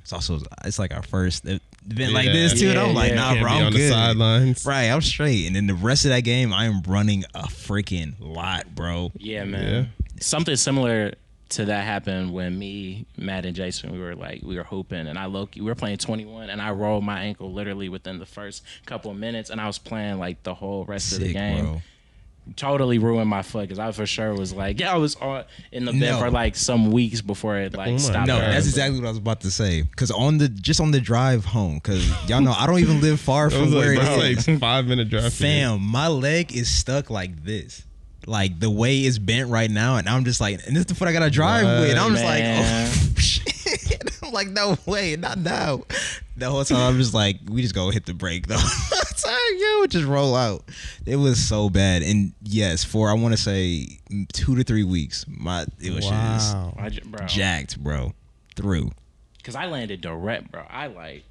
It's like our first event like this too. And I'm like, nah, bro, I'm on good. the sidelines. Right, I'm straight. And then the rest of that game, I am running a freaking lot, bro. Yeah, man. Something similar to that happened when me, Matt, and Jason, we were hooping, and we were playing 21, and I rolled my ankle literally within the first couple of minutes, and I was playing like the whole rest of the game. Bro. Totally ruined my foot because I for sure was like, I was in the bed for like some weeks before it stopped. No, hurting. that's exactly what I was about to say. Because on the drive home, because y'all know I don't even live far from where it is. Like 5-minute drive. Fam, my leg is stuck like this. Like the way it's bent right now, and I'm just like, and this is the foot I gotta drive with. And I'm just like, oh shit. I'm like, no way, not now. The whole time I'm just like, we just go hit the brake though. Just roll out. It was so bad. And yes, for I want to say 2 to 3 weeks, it was just jacked, bro. Through. Because I landed direct, bro. I like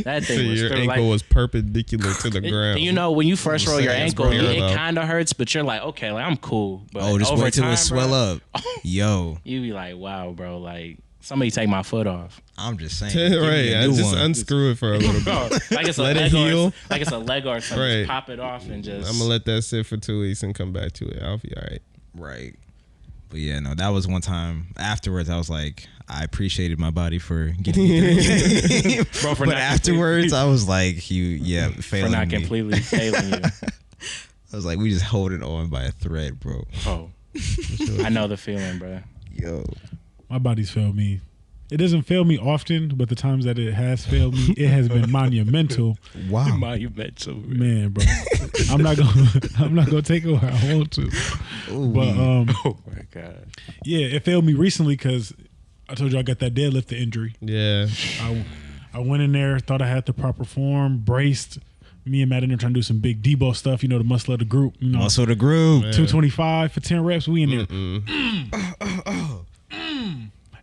that thing. So was your through, ankle was perpendicular to the ground. You know, when you first roll your ankle, real, it though. kind of hurts, but you're like, okay, like I'm cool. But just over wait till time, it swell up. Yo, you be like, wow, bro, like somebody take my foot off. I'm just saying. Give me Right, a I new just one. unscrew it for a little Bro, bit. like it's Let a it leg heal. like it's a leg or something. Right. Just pop it off and just. I'm gonna let that sit for 2 weeks and come back to it. I'll be all right. Right. But yeah, no, that was one time. Afterwards, I was like, I appreciated my body for getting me through. Bro, for but not afterwards, I was like, for failing not me. completely failing you. I was like, we just holding on by a thread, bro. Oh, I know the feeling, bro. Yo. My body's failed me. It doesn't fail me often, but the times that it has failed me, it has been monumental. Wow. Monumental, Man, bro. I'm not gonna take it where I want to. Ooh. But oh my god. yeah, it failed me recently because I told you I got that deadlift injury. Yeah. I went in there, thought I had the proper form, braced. Me and Matt in there trying to do some big Debo stuff, the muscle of the group. Muscle of the group. 225 for 10 reps. We in there.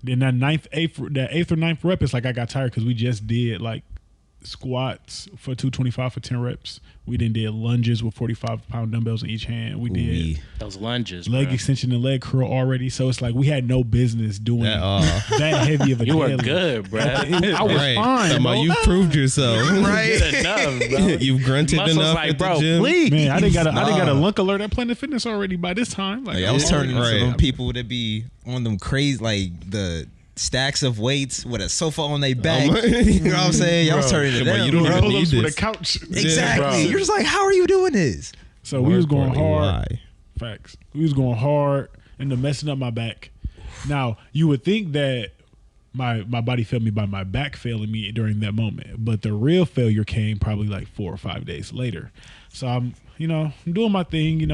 Then that eighth or ninth rep, it's like I got tired because we just did like squats for 225 for 10 reps. We then did lunges with 45-pound dumbbells in each hand. We did those lunges, leg bro. extension and leg curl already. So it's like we had no business doing that heavy of a You were deadlift. good, bro. I was fine, bro. You proved yourself. Right. Enough, bro. You've grunted Muscles enough like, at bro, the gym. please. Man, I didn't got a lunk alert at Planet Fitness already by this time. Like, I was turning into Right. them people that be on them crazy, like the stacks of weights with a sofa on their back. You know what I'm saying? Y'all was turning to them. you don't even pull need ups with a this. couch. Exactly. bro. You're just like, how are you doing this? So we was going More hard. importantly, Facts. We was going hard and then messing up my back. Now, you would think that my body failed me by my back failing me during that moment, but the real failure came probably like 4 or 5 days later. So I'm doing my thing,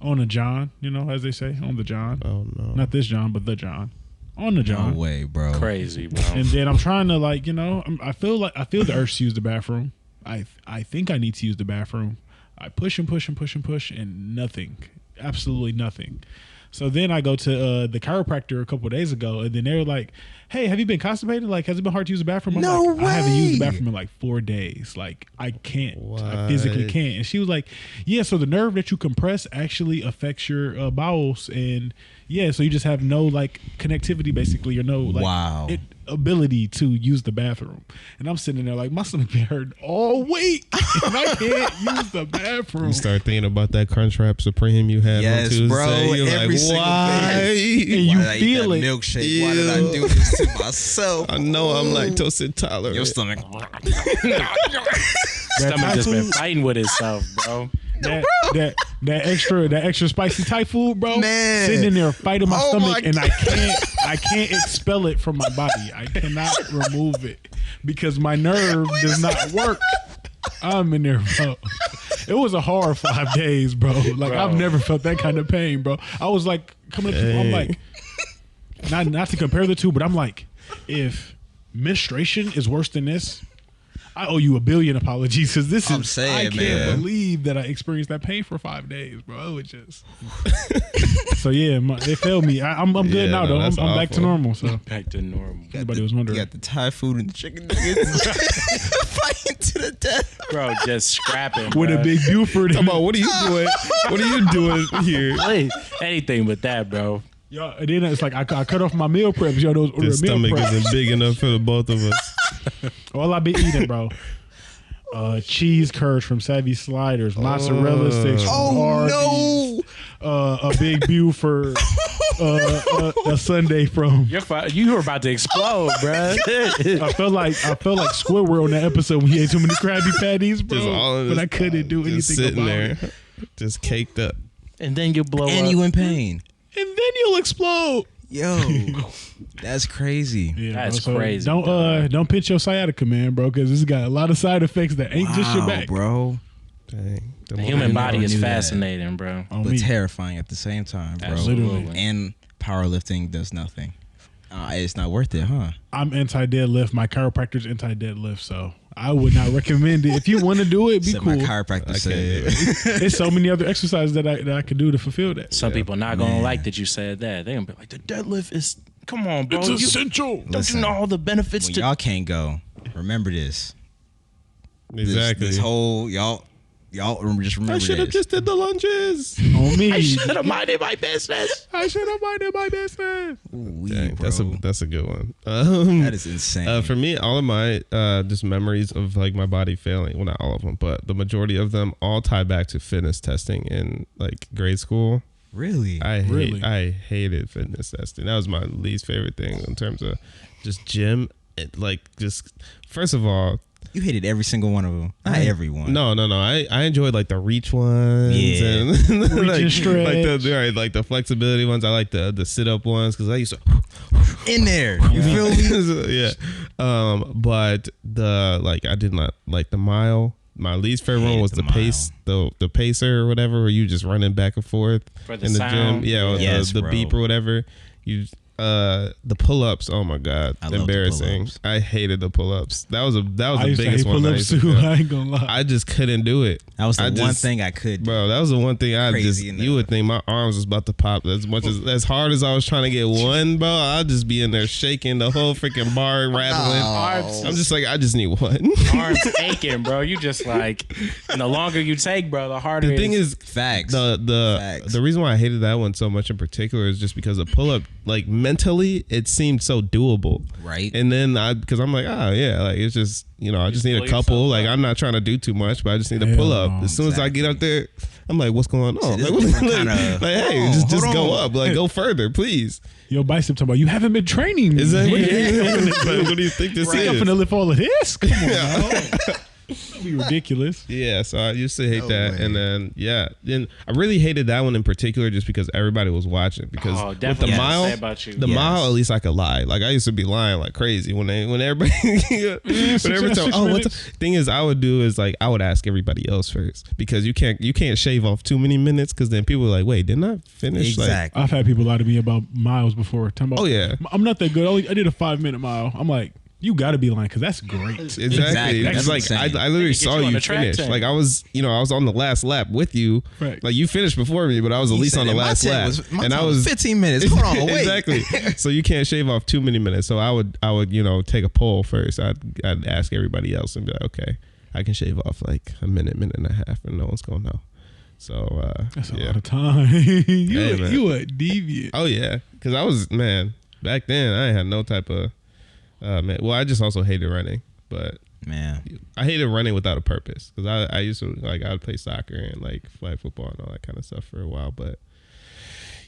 on the John, as they say, on the John. Oh no. Not this John, but the John. On the John. No way, bro. Crazy, bro. And then I'm trying to I feel the urge to use the bathroom. I think I need to use the bathroom. I push and push and push and push and nothing. Absolutely nothing. So then I go to the chiropractor a couple of days ago, and then they were like, "Hey, have you been constipated? Like, has it been hard to use the bathroom?" I'm No like, I haven't used the way. bathroom in like 4 days. Like, I can't. I What? physically can't. And she was like, "Yeah, so the nerve that you compress actually affects your bowels, and yeah, so you just have no like connectivity, basically, or no like Wow. ability to use the bathroom." And I'm sitting there like, my stomach been hurt all week, and I can't use the bathroom. You start thinking about that Crunchwrap Supreme you had on Yes, Tuesday. bro. You're Every like, single why? And Why you did I eat feel that it. milkshake? Why did I do this to myself? I know I'm lactose intolerant. Your stomach. Stomach just been fighting with itself, bro. That extra spicy Thai food, bro. Man. Sitting in there fighting my Oh stomach, my and I can't expel it from my body. I cannot remove it because my nerve does not work. I'm in there, bro. It was a hard 5 days, bro. Like, Bro. I've never felt that kind of pain, bro. I was like coming up to people, I'm like, not to compare the two, but I'm like, if menstruation is worse than this, I owe you a billion apologies because this I'm is. saying, I can't man. believe that I experienced that pain for 5 days, bro. It was just. So yeah, it failed me. I'm good Yeah, now no, though. I'm that's back to awful. normal. So Back to normal. everybody was wondering. You got the Thai food and the chicken nuggets. Fighting to the death. Bro, just scrapping. with bro. a big Buford. Come on, what are you doing? What are you doing here? Please, anything but that, bro. Yo, and then it's like I cut off my meal preps. Yo, those The order meal stomach preps. isn't big enough for the both of us. All I've been eating, bro. Cheese curds from Savvy Sliders, mozzarella sticks from Arby's, a big Buford, a Sunday from. You were about to explode, bro. I felt like Squidward on that episode when he ate too many Krabby Patties, bro. Just all of But this- I couldn't do anything Just sitting about there, it. just caked up. And then you blow And up. you in pain. And then you'll explode. Yo, that's crazy. Yeah, That's bro. So crazy, Don't pinch your sciatica, man, bro, because it's got a lot of side effects that ain't just your Wow, back, bro. Dang. The human I body never is knew that. fascinating, bro. On But me. terrifying at the same time, bro. Absolutely. And powerlifting does nothing. It's not worth it, huh? I'm anti-deadlift. My chiropractor's anti-deadlift, so I would not recommend it. If you want to do it, be Except cool. my chiropractor I said. There's so many other exercises that I could do to fulfill that. Some people not gonna Man. like that you said that. They gonna be like, the deadlift is. Come on, bro. It's You- essential. don't Listen, you know all the benefits When to? y'all can't go, remember this. Exactly. This whole y'all just remember I should have this. just did the lunges. On me. I should have minded my business. I should have minded my business. Ooh-wee, Dang, bro. that's a good one. That is insane. For me, all of my just memories of like my body failing. Well, not all of them, but the majority of them all tie back to fitness testing in like grade school. really? I hated fitness testing. That was my least favorite thing in terms of just gym. First of all, You hated every single one of them. Not everyone. No. I enjoyed like the reach ones Yeah. and Reach and stretch. like the flexibility ones. I like the sit up ones because I used to In there. You feel me? yeah. But I did not like the mile. My least favorite one Hated was the the pace, the pacer or whatever, where you just running back and forth For the in the sound. gym. Yeah, or Yes, the bro. beep or whatever. The pull-ups. Oh my god, I love the embarrassing. pull-ups. I hated the pull-ups. That was I the used to hate biggest one. I pull-ups used to too. feel. I ain't gonna lie. I just couldn't do it. That was the I one just- thing I could do. Bro, that was the one thing I Crazy just enough. you would think my arms was about to pop as hard as I was trying to get one, bro. I'd just be in there shaking the whole freaking bar rattling. Arms, I'm just like, I just need one. arms aching, bro. You just like, and the longer you take, bro, the harder. The thing it is, Facts. the reason why I hated that one so much in particular is just because the pull up, like mentally, it seemed so doable. Right. And then because I'm like, oh yeah, like it's just I just need a pull couple. yourself Like up. I'm not trying to do too much, but I just need a Hell pull up. no. As soon as I get up there, I'm like, what's going on? this Like, is different kinda- hey, hold on, just hold go on. up, like go further, please. Your bicep talking about you haven't been training. Is that what what do you think this I'm is? gonna lift all of this? Come on, now. That'd be ridiculous. Yeah, so I used to hate No that, way. and then I really hated that one in particular just because everybody was watching. Because Oh, with definitely the have to mile, say about you. the Yes. mile, at least I could lie. Like I used to be lying like crazy when everybody. But every time, 6 oh, minutes. thing is, I would do is like I would ask everybody else first because you can't shave off too many minutes because then people are like, wait, didn't I finish? Like, Exactly. I've had people lie to me about miles before. Talking about, Oh, yeah. I'm not that good. I did a 5-minute mile. I'm like, You got to be lying because that's great. Exactly. It's like I literally saw you finish. Like I was on the last lap with you. Right. Like you finished before me, but I was at least on the last lap. And I was 15 minutes. Hold on, wait. Exactly. So you can't shave off too many minutes. So I would take a poll first. I'd ask everybody else and be like, okay, I can shave off like a minute and a half, and no one's gonna know. So that's a lot of time. you a deviant. Oh yeah, because I was back then. I ain't had no type of. Well, I just also hated running, but I hated running without a purpose because I used to I'd play soccer and like flag football and all that kind of stuff for a while, but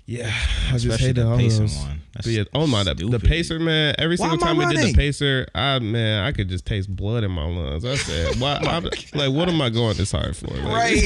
yeah, I just hated all those. One. But yeah, the pacer, man. Every single time we did the pacer, I could just taste blood in my lungs. I said, "Why? What am I going this hard for?" Right?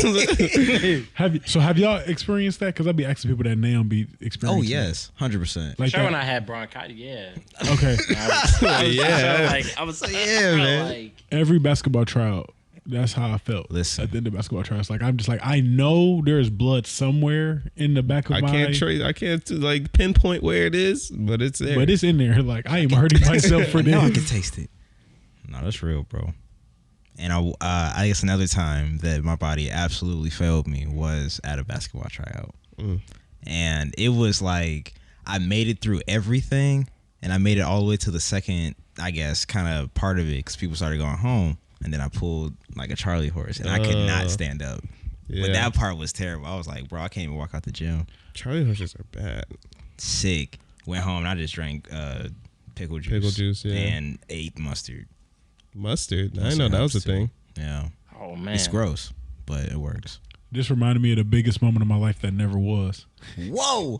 Have y'all experienced that? Because I'd be asking people that now be experiencing. Oh yes, 100%. Like when I had bronchitis, yeah. Okay. I was like, yeah, man. Like, every basketball tryout. That's how I felt. Listen, at the end of basketball tryouts, I'm just I know there's blood somewhere in the back of my. I can't pinpoint where it is, but it's there. But it's in there. I am hurting myself for this. No, I can taste it. No, that's real, bro. And I guess another time that my body absolutely failed me was at a basketball tryout, and it was like I made it through everything, and I made it all the way to the second, I guess, kind of part of it because people started going home. And then I pulled like a Charlie horse, and I could not stand up. Yeah. But that part was terrible. I was like, bro, I can't even walk out the gym. Charlie horses are bad. Sick. Went home and I just drank pickle juice. Pickle juice, yeah. And ate mustard. Mustard? I didn't know that was a thing. Yeah. Oh, man. It's gross, but it works. This reminded me of the biggest moment of my life that never was. Whoa!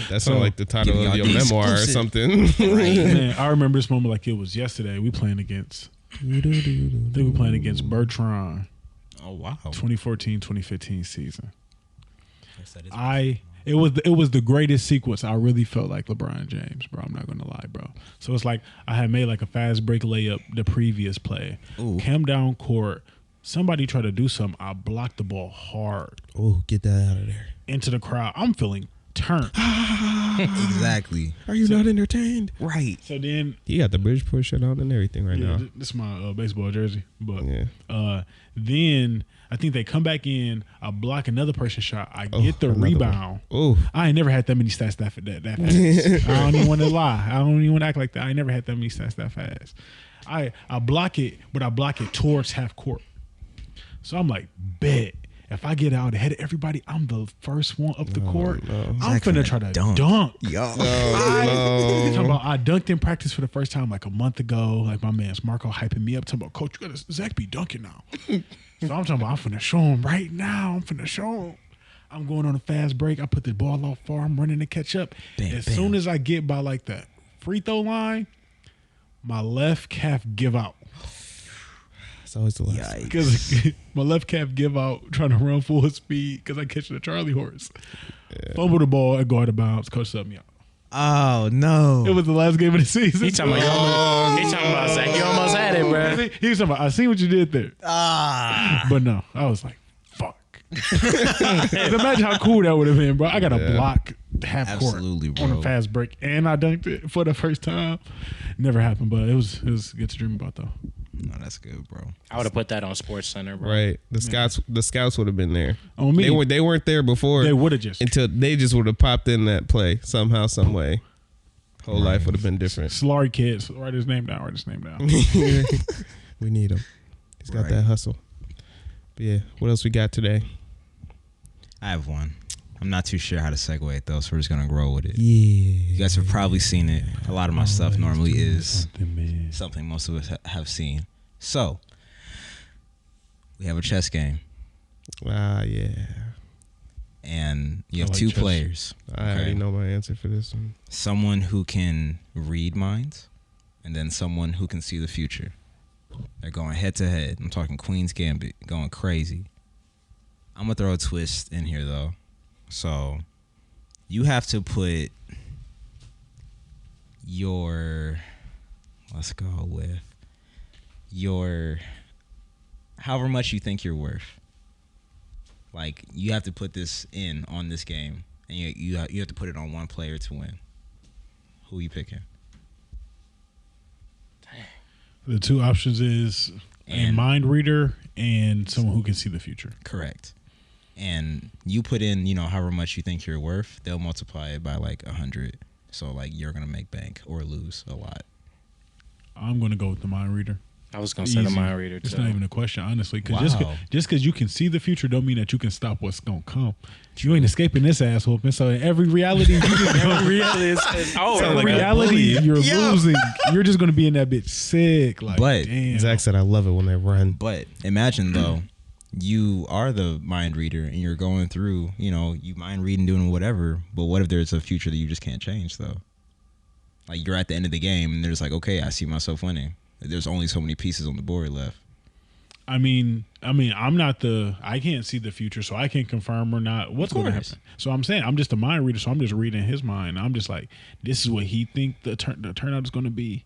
That's not like the title of your memoir or something. Right. Man, I remember this moment like it was yesterday. We playing against... They were playing against Bertrand. Oh wow! 2014-2015 season. It was the greatest sequence. I really felt like LeBron James, bro. I'm not gonna lie, bro. So it's like I had made like a fast break layup the previous play. Ooh. Came down court. Somebody tried to do something. I blocked the ball hard. Oh, get that out of there. Into the crowd. I'm feeling turned. Then are you not entertained? Right. So then you got the Bridgeport shirt on and everything right now. This is my baseball jersey. But then I think they come back in. I block another person's shot. I get the rebound. Oh, I ain't never had that many stats that fast. I don't even want to lie. I don't even want to act like that. I ain't never had that many stats that fast. I block it, but I block it towards half court. So I'm like, bet. If I get out ahead of everybody, I'm the first one up the court. No. I'm finna try to dunk. Yo. I dunked in practice for the first time like a month ago. Like my man's Marco hyping me up, talking about, Coach, you gotta Zach be dunking now. So I'm talking about, I'm finna show him right now. I'm finna show him. I'm going on a fast break. I put the ball off far. I'm running to catch up. Bam. Soon as I get by like the free throw line, my left calf give out. It's always the last. Because my left calf give out trying to run full speed because I catch the Charlie horse. Yeah. Fumble the ball and go out of bounds. Coach subbed me out. Oh, no. It was the last game of the season. He talking about Zach. You almost had it, bro. He was talking about, I see what you did there. But no, I was like, fuck. Imagine how cool that would have been, bro. I got to block half court on a fast break, and I dunked it for the first time. Never happened, but it was good to dream about, though. No, that's good, bro. I would have put that on Sports Center, bro. Right. The scouts would have been there. On me. They weren't there before. They would have just would have popped in that play somehow, some way. Whole life would have been different. Slurry kids. Write his name down. We need him. He's got that hustle. But yeah, what else we got today? I have one. I'm not too sure how to segue it though, so we're just gonna grow with it. Yeah. You guys have probably seen it. A lot of my stuff normally is something most of us have seen. So we have a chess game. Yeah. And you have two players. I already know my answer for this one. Someone who can read minds, and then someone who can see the future. They're going head to head. I'm talking Queen's Gambit, going crazy. I'm gonna throw a twist in here though. So you have to put let's go with your however much you think you're worth. Like you have to put this in on this game, and you have to put it on one player to win. Who are you picking? Dang. The two options is a mind reader and someone who can see the future. Correct. And you put in, however much you think you're worth, they'll multiply it by like 100. So like you're gonna make bank or lose a lot. I'm gonna go with the mind reader. I was gonna say the mind reader too. It's not even a question, honestly. Because just because you can see the future, don't mean that you can stop what's gonna come. You ain't escaping this ass whooping. So in every reality, you can reality, you're losing. You're just gonna be in that bitch sick. Like, but damn. Zach said, "I love it when they run." But imagine though, you are the mind reader and you're going through, you mind reading, doing whatever. But what if there's a future that you just can't change though? Like you're at the end of the game and there's like, okay, I see myself winning. There's only so many pieces on the board left. I mean, I can't see the future, so I can't confirm or not what's going to happen. So I'm saying I'm just a mind reader, so I'm just reading his mind. I'm just like, this is what he think the turnout is going to be.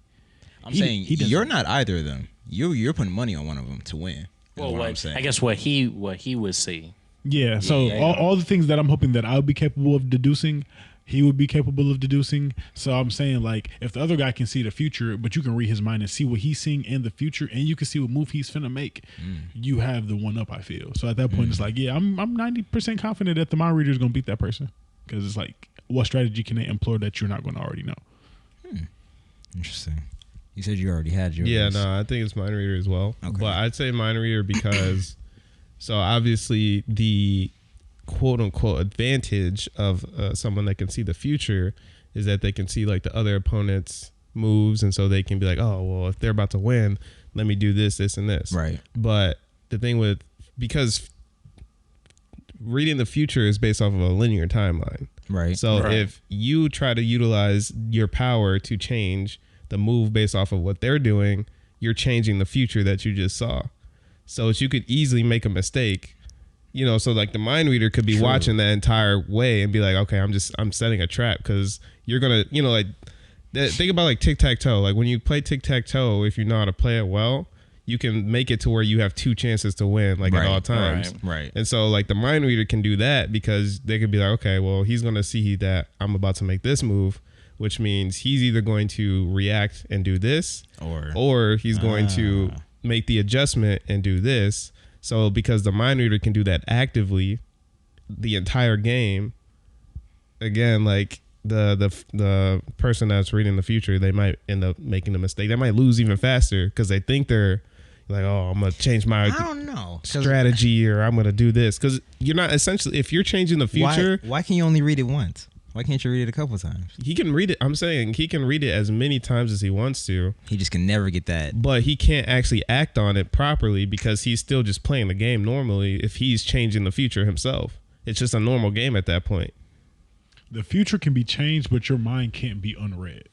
I'm saying you're not either of them. You're putting money on one of them to win. Well, I guess what he would see. Yeah. So all the things that I'm hoping that I would be capable of deducing, he would be capable of deducing. So I'm saying, like, if the other guy can see the future, but you can read his mind and see what he's seeing in the future, and you can see what move he's finna make, you have the one up, I feel. So at that point, it's like, yeah, I'm 90% confident that the mind reader is gonna beat that person, because it's like, what strategy can they employ that you're not gonna already know? Interesting. You said you already had yours. Yeah, no, I think it's mind reader as well. Okay. But I'd say mind reader because, so obviously the quote unquote advantage of someone that can see the future is that they can see like the other opponent's moves, and so they can be like, oh, well, if they're about to win, let me do this, this, and this. Right. But the thing because reading the future is based off of a linear timeline. Right. So if you try to utilize your power to change the move based off of what they're doing, you're changing the future that you just saw. So you could easily make a mistake, so like the mind reader could be watching that entire way and be like, okay, I'm setting a trap, because you're going to, like think about like tic-tac-toe. Like when you play tic-tac-toe, if you know how to play it well, you can make it to where you have two chances to win, like at all times. Right. And so like the mind reader can do that, because they could be like, okay, well, he's going to see that I'm about to make this move, which means he's either going to react and do this, or he's going to make the adjustment and do this. So because the mind reader can do that actively the entire game, again, like the person that's reading the future, they might end up making a mistake. They might lose even faster because they think they're like, oh, I'm going to change my strategy, or I'm going to do this. Because you're not, essentially, if you're changing the future. Why can you only read it once? Why can't you read it a couple times? He can read it. I'm saying he can read it as many times as he wants to. He just can never get that. But he can't actually act on it properly, because he's still just playing the game normally if he's changing the future himself. It's just a normal game at that point. The future can be changed, but your mind can't be unread.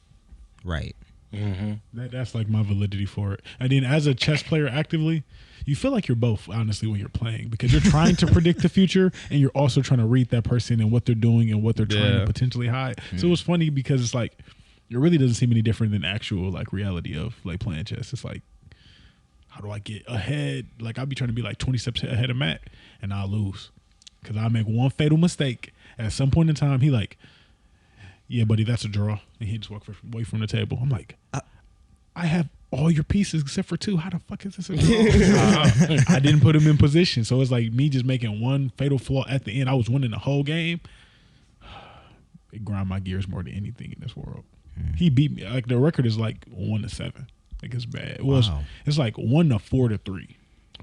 Right. Mm-hmm. That's like my validity for it. And then as a chess player actively, you feel like you're both, honestly, when you're playing, because you're trying to predict the future and you're also trying to read that person and what they're doing and what they're trying to potentially hide. So it was funny because it's like, it really doesn't seem any different than actual like reality of like playing chess. It's like, how do I get ahead? Like I'll be trying to be like 20 steps ahead of Matt and I'll lose because I'll make one fatal mistake. At some point in time, he like, yeah, buddy, that's a draw. And he just walked away from the table. I'm like, I have all your pieces except for two. How the fuck is this a draw? I didn't put him in position. So it's like me just making one fatal flaw at the end. I was winning the whole game. It grind my gears more than anything in this world. He beat me. Like the record is like 1-7. Like it's bad. It's like 1-4-3.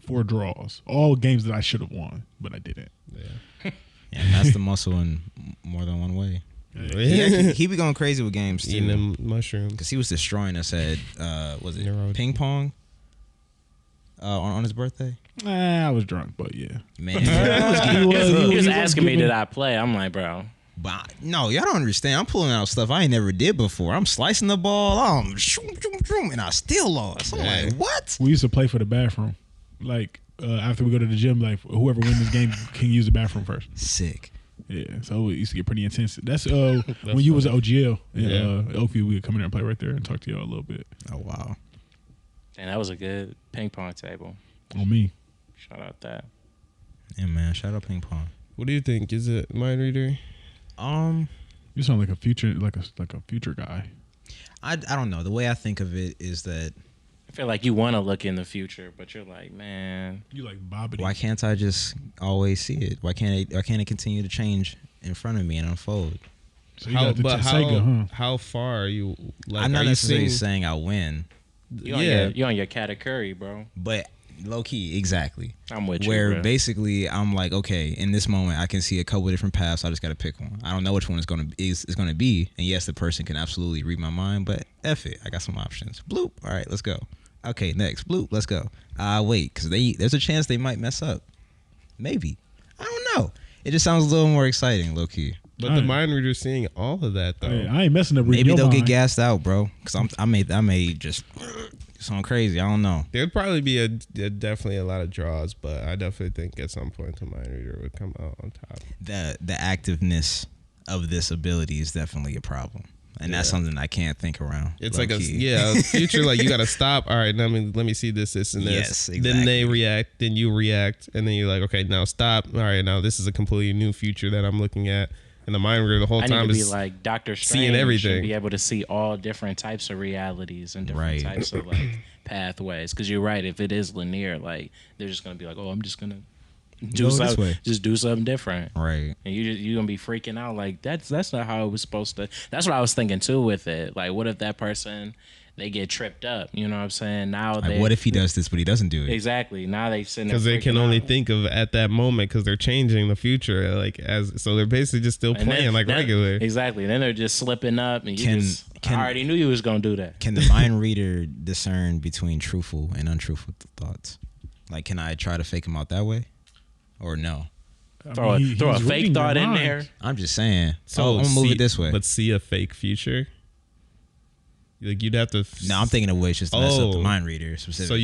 4 draws. All games that I should have won, but I didn't. Yeah. And that's the muscle in more than one way. He be going crazy with games too. Eating them mushrooms. Because he was destroying us at, was it ping pong? On his birthday? I was drunk, but yeah. Man. He was asking me, did I play? I'm like, bro. But no, y'all don't understand. I'm pulling out stuff I ain't never did before. I'm slicing the ball, and I still lost. I'm like, what? We used to play for the bathroom. Like, after we go to the gym, like, whoever wins this game can use the bathroom first. Sick. Yeah, so it used to get pretty intense. That's when you was at OGL in Oakview, we would come in there and play right there and talk to y'all a little bit. Oh, wow. And that was a good ping pong table. On me. Shout out that. Yeah, man. Shout out ping pong. What do you think? Is it mind reader? You sound like a future, like a future guy. I don't know. The way I think of it is that feel like you want to look in the future, but you're like, man, You like bobbity. Why can't I just always see it? Why can't it continue to change in front of me and unfold? So you got the Sega, huh? how far are you? Like, I'm not are you necessarily seeing, saying I'll win, you're on your Katakuri, bro. but low key, exactly. I'm with you, Where bro. basically I'm like, okay, in this moment I can see a couple of different paths. I just got to pick one. I don't know which one is going to be. And yes, the person can absolutely read my mind, but F it, I got some options. Bloop. All right, let's go. Okay, next. Bloop. Let's go. Wait, because there's a chance they might mess up. Maybe. I don't know. It just sounds a little more exciting, low key. But the mind reader's seeing all of that though. Hey, I ain't messing up. Maybe your they'll mind. get gassed out, bro. Because I may just sound crazy. I don't know. There'd probably be definitely a lot of draws, but I definitely think at some point the mind reader would come out on top. The activeness of this ability is definitely a problem. And that's something I can't think around. It's like low-key. a future. Like you got to stop. All right, now let me see this, and this. Yes, Then exactly. they react. Then you react, and then you're like, okay, now stop. All right, now this is a completely new future that I'm looking at, and the mind reader the whole I time need to be is like Doctor Strange seeing everything. and be able to see all different types of realities and different Right. types of like pathways. Because you're right, if it is linear, like they're just gonna be like, oh, I'm just gonna Go this way. do something different. Right. And you're gonna be freaking out like that's not how it was supposed to. That's what I was thinking too with it. Like, what if that person they get tripped up? You know what I'm saying? Now Like, what if he does this, but he doesn't do it? exactly? Now they sitting because they can only think of at that moment because they're changing the future. Like so they're basically just still playing like regular. Exactly. Then they're just slipping up, and you Can- I already knew you was gonna do that. Can the mind reader discern between truthful and untruthful thoughts? Like, can I try to fake him out that way? Or no? Throw he's a fake reading thought your in mind. there. I'm just saying. So I'm gonna move it this way. But see a fake future. Like you'd have to. No, I'm thinking of ways just to mess up the mind reader specifically. So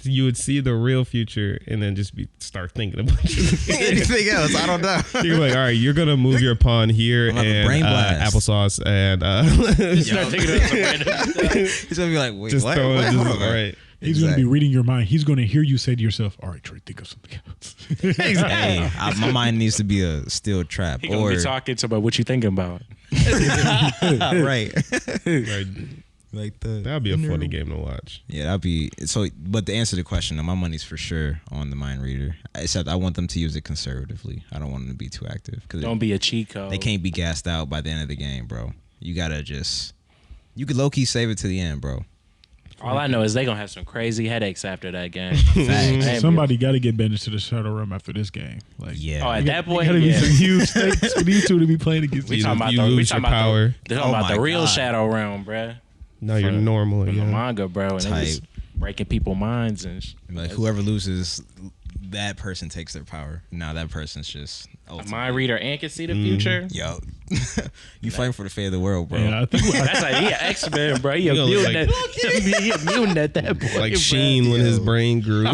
you would see the real future and then just start thinking about anything else? I don't know. You're like, all right, you're gonna move your pawn here I'm gonna have a and brain blast. applesauce and Start thinking of some random He's gonna be like, wait, just what? throw it. What? Just, Hold on. right. He's going to be reading your mind. He's going to hear you say to yourself, all right, Trey, think of something else. Hey, my mind needs to be a steel trap. He gonna be talking to about what you thinking about. right. Right. Like the That'd be a funny game to watch. Yeah, that'd be so. But to answer the question, my money's for sure on the mind reader. Except I want them to use it conservatively. I don't want them to be too active because Don't be a cheat code. they can't be gassed out by the end of the game, bro. You gotta you could low key save it to the end, bro. All I know is they gonna have some crazy headaches after that game. Facts. Somebody got to get Bendis to the Shadow Realm after this game. Like, Yeah. Oh, at that point, got to be yeah. some huge stakes for these two to be playing against We each talking other. about You the we lose talking your about power. they're talking Oh about the my real God. Shadow Realm, bruh. Now you're normal In the again. manga, bro, and they just Type. breaking people's minds and Like whoever loses, that person takes their power. Now that person's just mind reader and can see the future. Yo, you fighting for the fate of the world, bro. Yeah, I think That's like he an X-Men, bro. He a gonna look mutant. He a mutant at that point. Like bro. Sheen when his brain grew. Oh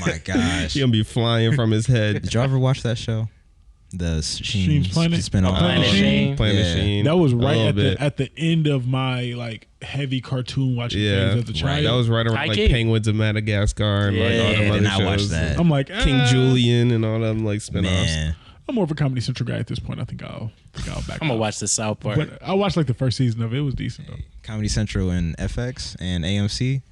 my gosh. He gonna be flying from his head. Did y'all ever watch that show? The Sheen's Planet? spin-off. Planet Sheen? Planet Yeah. Sheen. that was A right little at the end of my like heavy cartoon watching Yeah, phase as a child. that was right around like High-key. Penguins of Madagascar and like all Yeah, them other and I shows. watched that. I'm like King Julian and all them like spinoffs. Man, I'm more of a Comedy Central guy at this point. I think I'll back. I'm gonna up. watch the South Park. But I watched like the first season of it. It was decent though. Comedy Central and FX and AMC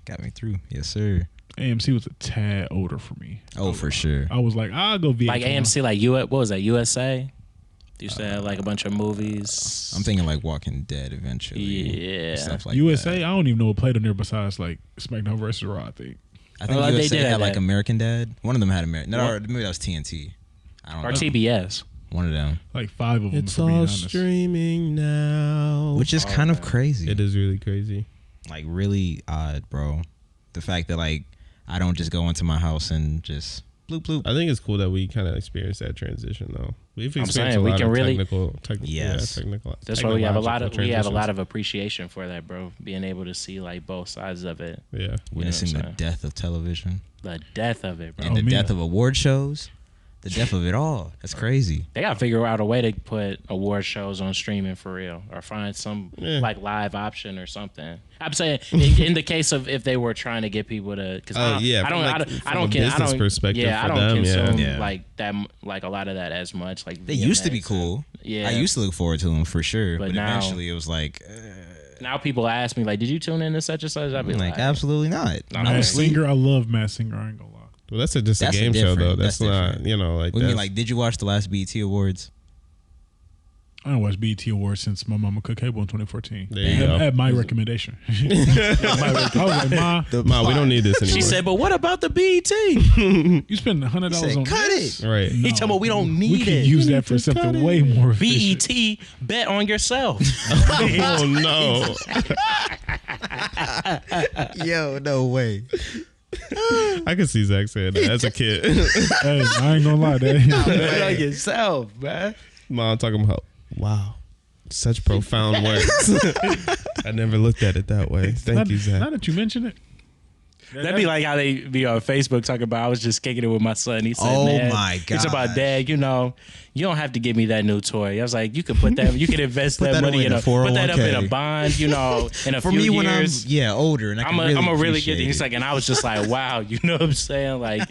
got me through. Yes, sir. AMC was a tad older for me. Oh, for sure. I was like, I'll go VH1. like AMC, like what was that? USA. Used to have like a bunch of movies. I'm thinking like Walking Dead eventually. Yeah. Stuff like USA. that. I don't even know what played on there besides like SmackDown versus Raw. I think. I think Oh, they USA did had have like that. American Dad. One of them had American. No, or maybe that was TNT. I don't Or know. TBS. One of them. Like 5 of them. It's for being all honest. streaming now. Which is kind of crazy. It is really crazy. Like really odd, bro. The fact that like I don't just go into my house and just bloop bloop. I think it's cool that we kind of experienced that transition though. We've I'm experienced saying, a we lot can of really- technical. Yes. Technical. That's why we have a lot of technological appreciation for that, bro. Being able to see like both sides of it, Yeah. Witnessing You know the what I'm death of television the death of it, bro. and the man. death of award shows. The death of it all. That's crazy. They gotta figure out a way to put award shows on streaming for real, or find some like live option or something. I'm saying in the case of if they were trying to get people to, because Oh, yeah, I don't, from, like, I don't, I from don't, a I business don't, perspective yeah, I for don't them, yeah. consume Yeah. like that, like a lot of that as much. Like They used to be VMAs. cool. Yeah. I used to look forward to them for sure. But But now- eventually it was like, Now people ask me like, "Did you tune in to such and such?" I'd be like, absolutely not. Masked Singer, I love Masked Singer. I ain't gonna lie. Well, that's just a game show though. That's not different. you know like. We mean like, did you watch the last BET Awards? I don't watch BET Awards since my mama cooked cable in 2014. There you go. At my recommendation. I was like, Ma, we don't need this anymore. She said, "But what about the BET?" you spend $100 on cut this? it. Right. He told me we don't need We can it. use that for something way more efficient. BET, bet on yourself. Oh no. Yo, no way. I could see Zach saying that as a kid. Hey, I ain't gonna lie, Bet that. on yourself, man. Mom talking about, wow, such profound words. I never looked at it that way. Thank you, Zach. Now that you mention it. That'd be like how they be on Facebook talking about, I was just kicking it with my son. He said, Oh, man, my it's about gosh. dad, you know, you don't have to give me that new toy. I was like, you could put that, you could invest Put that that money in in a put that up in a 401k. bond, you know, in a For few me, when years. I'm older, and I I'm can a really appreciate good. He's it. like, and I was just like, wow, you know what I'm saying? Like,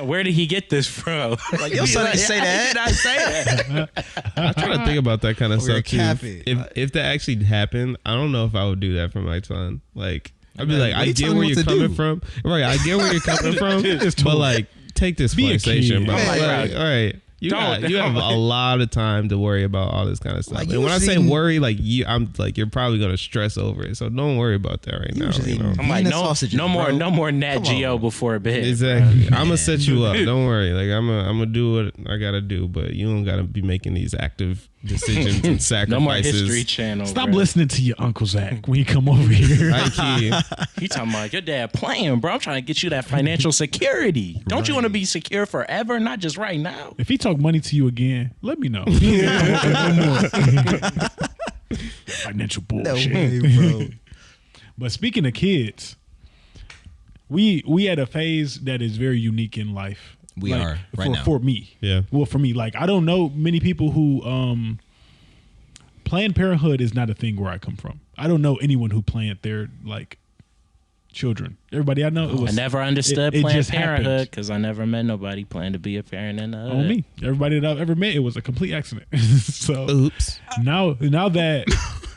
where did he get this from? Like, your son didn't say that. Did I say that? I try to think about that kind of Over your stuff too. capping. If that actually happened, I don't know if I would do that for my son. Like, I'd be like, What I you get telling where him you're what to coming do? from. Right, I get where you're coming from. Just But like, take this Be a PlayStation, kid. bro. Yeah. Like, all right. You have a lot of time to worry about all this kind of stuff. Like, and when I say usually- worry, like I'm like you're probably gonna stress over it. So don't worry about that right now. Usually- You know? I'm like, Bean and no, sausages, no more, bro. no more Nat Come Geo on. before bed. Exactly. I'm gonna set you up. Don't worry. Like I'm gonna do what I gotta do, but you don't gotta be making these active decisions and sacrifices. No more History Channel. Stop bro. listening to your Uncle Zach when you come over here. Nike. You talking about your dad playing, bro? I'm trying to get you that financial security. Don't you want to be secure forever, not just right now? If he talk money to you again, let me know. Financial No bullshit. way, bro. But speaking of kids, we had a phase that is very unique in life. We are right now. For me. Yeah. Well, for me, like I don't know many people who Planned Parenthood is not a thing where I come from. I don't know anyone who planned their like children. Everybody I know, it was I never understood it Planned just happened. Parenthood because I never met nobody planned to be a parent in the hood. on me. Everybody that I've ever met, it was a complete accident. So Oops. now that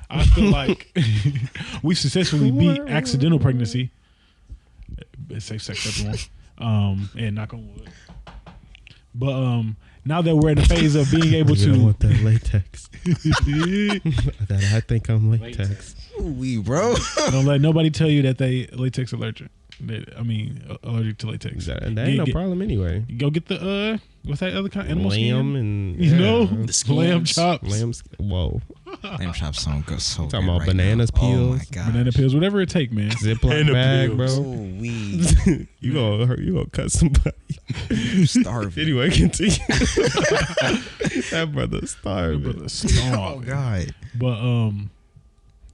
I feel like we successfully beat accidental pregnancy, safe sex, everyone, and knock on wood. But now that we're in the phase of being able You don't to, want that latex. That I think I'm latex. We bro. don't let nobody tell you that they latex allergic. Allergic to latex. That ain't no problem anyway. Go get the what's that other kind? Animal skin? Lamb and You know, The skins. lamb chops, lamb's. Whoa. Lamb chops sound good. So Talking good about right bananas now. Oh my peels, god. banana peels, whatever it take, man. Ziploc bag, peels. bro. Oh, we You gonna cut somebody. starving. Anyway, continue. That brother's starving. Brother, starving. Oh god. But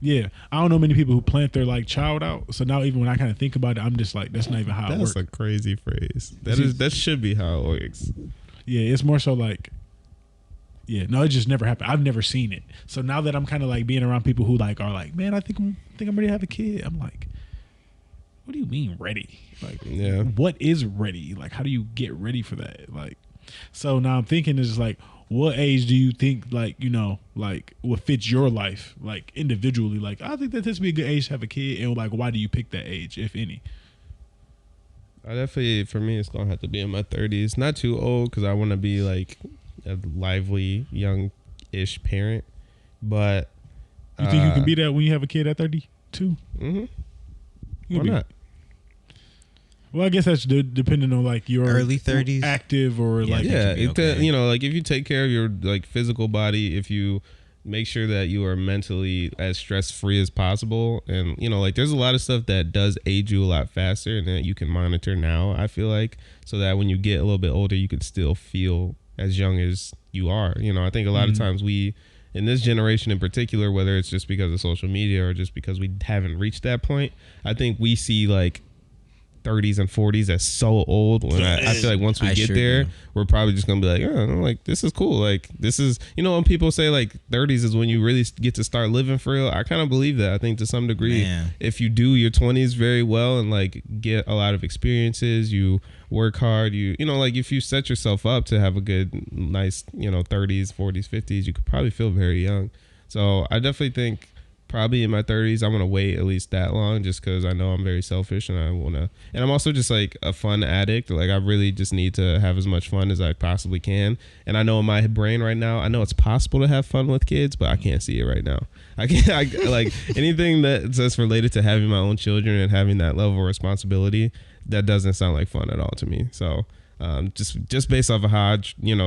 yeah, I don't know many people who plant their like child out. So now even when I kind of think about it, I'm just like, that's not even how it That's works. a crazy phrase. See- That should be how it works. Yeah, it's more so like, yeah, no, it just never happened. I've never seen it. So now that I'm kind of like being around people who like are like, man, I think I'm ready to have a kid. I'm like, what do you mean ready? Like, Yeah. what is ready? Like, how do you get ready for that? Like, so now I'm thinking is like, what age do you think like, you know, like what fits your life, like individually? Like, I think that this would be a good age to have a kid, and like, why do you pick that age, if any? I definitely, for me, it's gonna have to be in my 30s. Not too old because I want to be like a lively, young-ish parent. But You think you can be that when you have a kid at 32? Mm-hmm. You Why can be- not? Well, I guess that's depending on like your Early 30s? active or Yeah, like Yeah, be okay. you know, like if you take care of your like physical body, if you make sure that you are mentally as stress free as possible, and you know, like there's a lot of stuff that does age you a lot faster, and that you can monitor now. I feel like so that when you get a little bit older, you can still feel as young as you are. You know, I think a lot of times we, in this generation in particular, whether it's just because of social media or just because we haven't reached that point, I think we see like 30s and 40s as so old when I feel like once we I get sure there do. we're probably just gonna be like, oh, like this is cool, like this is, you know, when people say like 30s is when you really get to start living for real, I kind of believe that. I think to some degree, Man. if you do your 20s very well and like get a lot of experiences, you work hard, you know, like if you set yourself up to have a good nice, you know, 30s 40s 50s, you could probably feel very young. So I definitely think probably in my 30s. I want to wait at least that long just because I know I'm very selfish and I want to. And I'm also just like a fun addict. Like I really just need to have as much fun as I possibly can. And I know in my brain right now, I know it's possible to have fun with kids, but I can't see it right now. I can't like anything that's related to having my own children and having that level of responsibility. That doesn't sound like fun at all to me. So. Just based off of how I,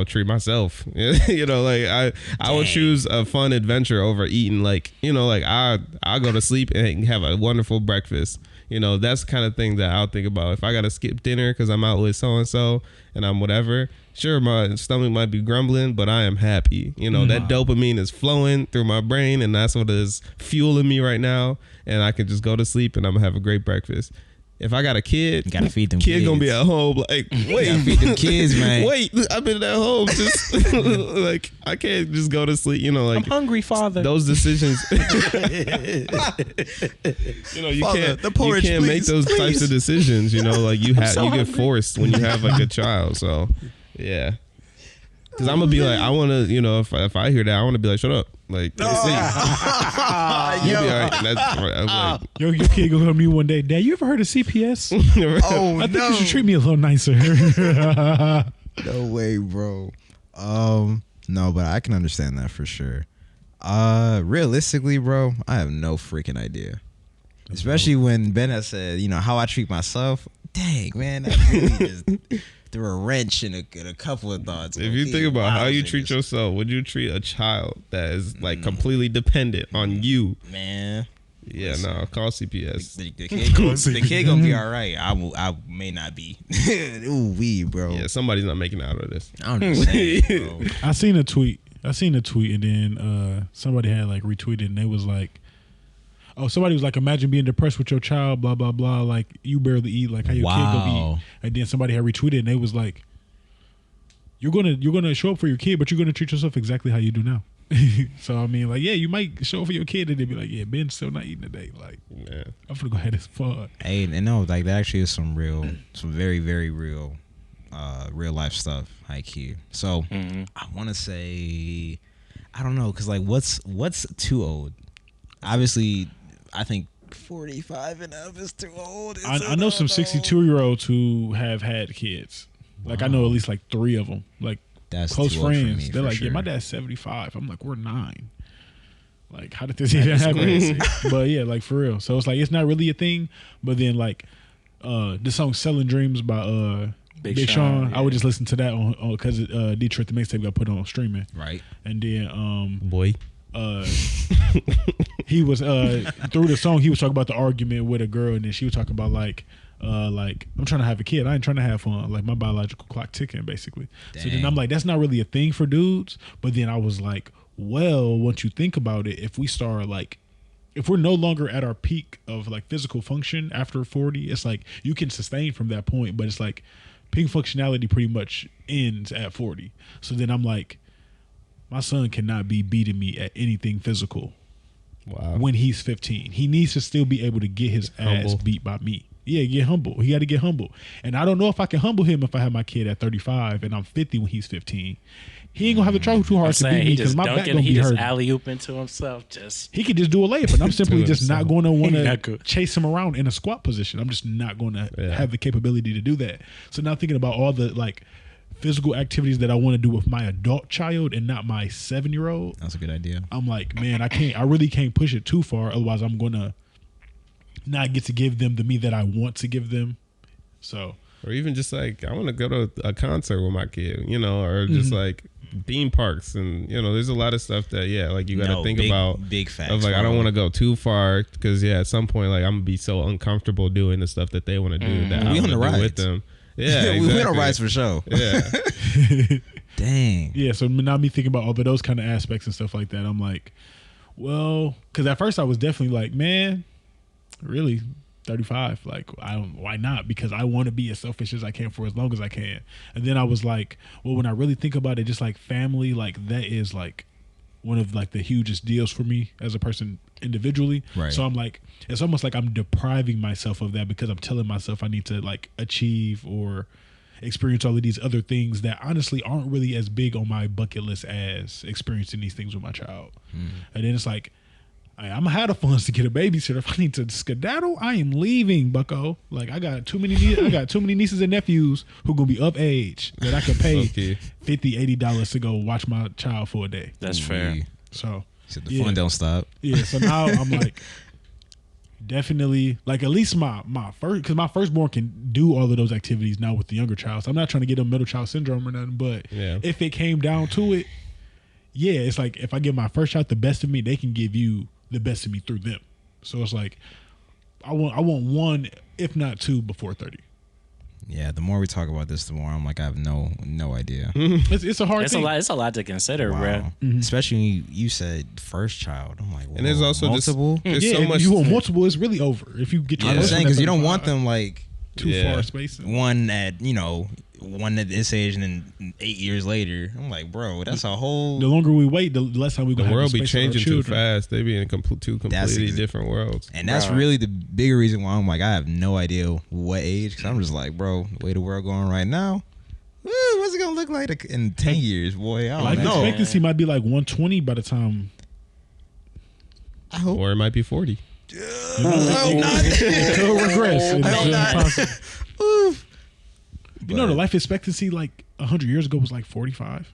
treat myself, like I would choose a fun adventure over eating. Like, I'll go to sleep and have a wonderful breakfast. That's the kind of thing that I'll think about. If I got to skip dinner because I'm out with so-and-so and I'm whatever, sure, my stomach might be grumbling, but I am happy. That dopamine is flowing through my brain and that's what is fueling me right now. And I can just go to sleep and I'm gonna have a great breakfast. If I got a kid, you gotta feed them kid kids. Gonna be at home like, wait, gotta feed them kids, man. Wait, I've been at home just like I can't just go to sleep. Like I'm hungry, father. Those decisions, you Father, can't make those types of decisions. Like you get forced when you have like a child. So yeah. Because I'm gonna be like, I want to, if I hear that, I want to be like, shut up, like, sleep. You be all right. That's right. I'm like, your kid gonna come to me one day, Dad, you ever heard of CPS? I think you should treat me a little nicer. No way, bro. No, but I can understand that for sure. Realistically, bro, I have no freaking idea. Especially when Ben has said, how I treat myself. Dang, man, that really just threw a wrench in a couple of thoughts. If you think about how you treat yourself, would you treat a child that is like completely dependent on you? Man. Yeah, no, call CPS. The kid gonna be all right. I may not be. Ooh, bro. Yeah, somebody's not making it out of this. I'm just saying, bro. I seen a tweet and then somebody had like retweeted and they was like, oh, somebody was like, imagine being depressed with your child, blah, blah, blah. Like, you barely eat, like how your kid gonna eat. And then somebody had retweeted and they was like, you're gonna show up for your kid, but you're gonna treat yourself exactly how you do now. So, I mean, like, yeah, you might show up for your kid and they'd be like, yeah, Ben's still not eating today. Like, man, I'm gonna go ahead and fun. Hey, and no, like, that actually is some very, very real life stuff, like here. So, I want to say, I don't know, because, like, what's too old? Obviously, I think 45 and up is too old. I know some 62-year-olds who have had kids. Like, I know at least like 3 of them. Like, that's close friends. They're like, yeah, my dad's 75. I'm like, we're 9. Like, how did this even happen? But yeah, like, for real. So it's like, it's not really a thing. But then, like, the song Selling Dreams by Big Sean, yeah. I would just listen to that on because Detroit the mixtape got put on streaming. Right. And then boy. He was through the song he was talking about the argument with a girl and then she was talking about like I'm trying to have a kid, I ain't trying to have fun, like my biological clock ticking basically. Dang. So then I'm like, that's not really a thing for dudes. But then I was like, well, once you think about it, if we're no longer at our peak of like physical function after 40, it's like you can sustain from that point, but it's like peak functionality pretty much ends at 40. So then I'm like, my son cannot be beating me at anything physical. Wow. When he's 15. He needs to still be able to get his ass beat by me. Yeah, get humble. He got to get humble. And I don't know if I can humble him if I have my kid at 35 and I'm 50 when he's 15. He ain't going to have to try too hard to beat me because my back going to be hurt. He just alley-oop into himself. He could just do a layup, and I'm simply just not going to want to chase him around in a squat position. I'm just not going to have the capability to do that. So now thinking about all the like physical activities that I want to do with my adult child and not my 7-year-old. That's a good idea. I'm like, man, I really can't push it too far. Otherwise, I'm going to not get to give them the me that I want to give them. So, or even just like, I want to go to a concert with my kid, or just like theme parks. And, there's a lot of stuff that, like you got to think about. Big facts. Of like, I don't want to go too far because, at some point, like I'm going to be so uncomfortable doing the stuff that they want to do that I want to do with them. Yeah, exactly. We went on rides for sure. Yeah. Dang. Yeah, so now me thinking about all of those kind of aspects and stuff like that, I'm like, well, because at first I was definitely like, man, really, 35? Like, why not? Because I want to be as selfish as I can for as long as I can. And then I was like, well, when I really think about it, just like family, like that is like one of like the hugest deals for me as a person individually. Right. So I'm like, it's almost like I'm depriving myself of that because I'm telling myself I need to like achieve or experience all of these other things that honestly aren't really as big on my bucket list as experiencing these things with my child. And then it's like, I'm gonna have the funds to get a babysitter. If I need to skedaddle, I am leaving, bucko. Like I got too many nieces and nephews who gonna be of age that I can pay $50, $80 to go watch my child for a day. That's fair. So the fun don't stop. Yeah, so now I'm like, definitely, like at least my first, because my firstborn can do all of those activities now with the younger child. So I'm not trying to get them middle child syndrome or nothing, but if it came down to it, yeah, it's like if I give my first child the best of me, they can give you the best of me through them. So it's like I want one, if not two, before 30. Yeah, the more we talk about this, the more I'm like, I have no idea. It's a hard thing. It's a lot to consider, Wow. bro. Mm-hmm. Especially when you said first child. I'm like, and there's also multiple. there's yeah, so if much. you want multiple, it's really over. If you get your I'm first saying one at because you don't 35, want them like too far spacing. one at this age and then 8 years later. I'm like, bro, that's a whole. The longer we wait, the less time we The gonna have world the be space for our changing too children. fast. They be in two completely different worlds. And that's Bro. really the bigger reason why I'm like, I have no idea what age. Because I'm just like, bro, the way the world going right now, what's it gonna look like in 10 years, boy? I Life don't know. expectancy might be like 120 by the time. I hope. Or it might be 40. It could regress. It's possible. You know, the life expectancy like 100 years ago was like 45.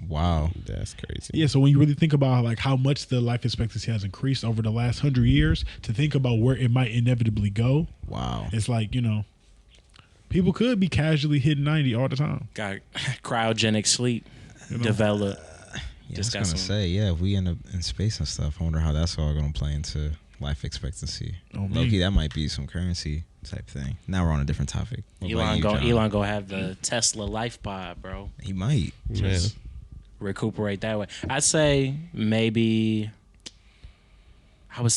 Wow. That's crazy. Yeah, so when you really think about like how much the life expectancy has increased over the last 100 years, to think about where it might inevitably go, Wow. it's like, you know, people could be casually hitting 90 all the time. Got cryogenic sleep develop. Yeah, Just I was got gonna some. say, yeah, if we end up in space and stuff, I wonder how that's all gonna play into life expectancy. Oh, man. Low-key, that might be some currency type thing. Now we're on a different topic. What about you, John? Elon go have the Tesla life pod, bro. He might. Just recuperate that way. I'd say maybe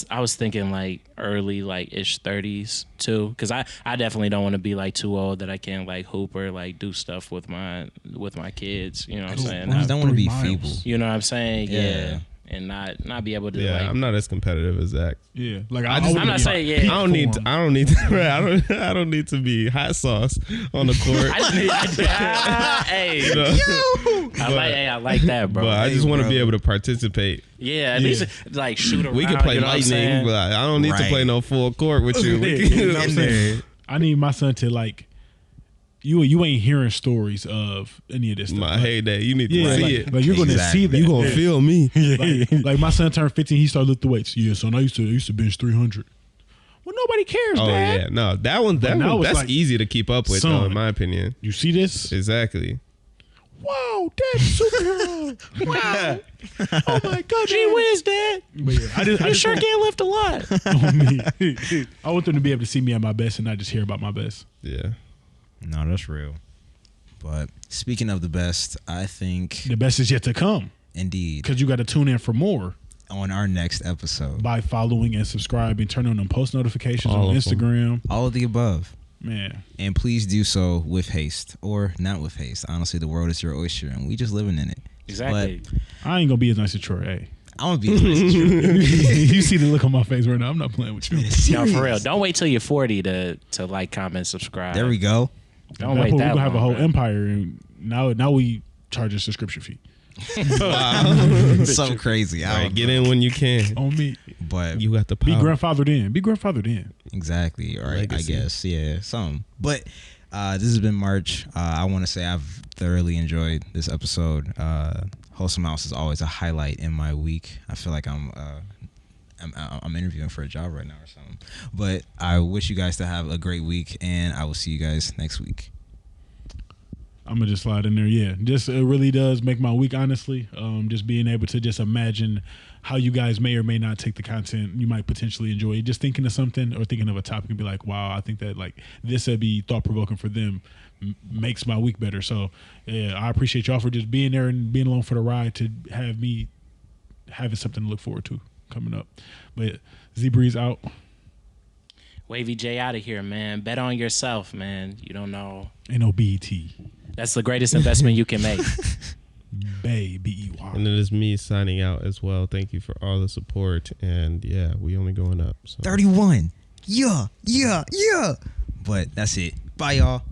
I was thinking like early like ish 30s too, because I definitely don't want to be like too old that I can't like hoop or like do stuff with my kids. You know what I'm saying? I just don't want to be 3 miles. feeble. You know what I'm saying? Yeah. And not be able to Yeah, like. I'm not as competitive as Zach. Yeah, like I just- I'm not saying yeah. I don't need to be hot sauce on the court. Hey, You know? I like that, bro. But I just Hey, want to bro. be able to participate. Yeah, at least like shoot around. We can play you know what I'm lightning, saying? but I don't need to Right. play no full court with you. Yeah, We can- you know what I'm saying? I need my son to like. You ain't hearing stories of any of this stuff. My heyday, you need to Yeah, see like, it. like you're gonna Exactly. see that. You gonna feel me? like my son turned 15. He started lifting weights. Yeah, son. I used to bench 300. Well, nobody cares, Oh Dad. yeah, no, that one now it's that's like, easy to keep up with, son, though, in my opinion. You see this? Exactly. Wow, Dad's a superhero. Wow. Oh my God. Gee whiz, Dad. But yeah, I You just sure want- can't lift a lot. on me. I want them to be able to see me at my best and not just hear about my best. Yeah. No, that's real. But speaking of the best, I think The best is yet to come indeed because you got to tune in for more on our next episode, by following and subscribing, turn on them post notifications All on of them. Instagram. all of the above. Man, And please do so with haste or not with haste. Honestly, the world is your oyster and we just living in it. Exactly. But I ain't gonna be as nice as Troy. Hey, I'm going to be as nice as you. you see the look on my face right now. I'm not playing with you. No, for real. Don't wait till you're 40 to like, comment, subscribe. There we go. Don't That's wait what that we're gonna have a long, whole bro. empire, and now we charge a subscription fee So crazy. I All right, don't get know. in when you can. on me. But You got the Be power. grandfathered in. Be grandfathered in. exactly. All right. Legacy. I guess. Yeah. Some. But this has been March. I want to say I've thoroughly enjoyed this episode. Wholesome House is always a highlight in my week. I feel like I'm interviewing for a job right now or something. But I wish you guys to have a great week, and I will see you guys next week. I'm gonna just slide in there. Yeah, just it really does make my week. Honestly, just being able to just imagine how you guys may or may not take the content you might potentially enjoy. Just thinking of something or thinking of a topic and be like, wow, I think that like this would be thought provoking for them. Makes my week better. So yeah, I appreciate y'all for just being there and being along for the ride to have me having something to look forward to coming up. But Z Breeze out. Wavy J out of here, man. Bet on yourself, man. You don't know. Ain't no BET. That's the greatest investment you can make. Bay BEY. And it is me signing out as well. Thank you for all the support. And yeah, we only going up. So. 31. Yeah. But that's it. Bye, y'all.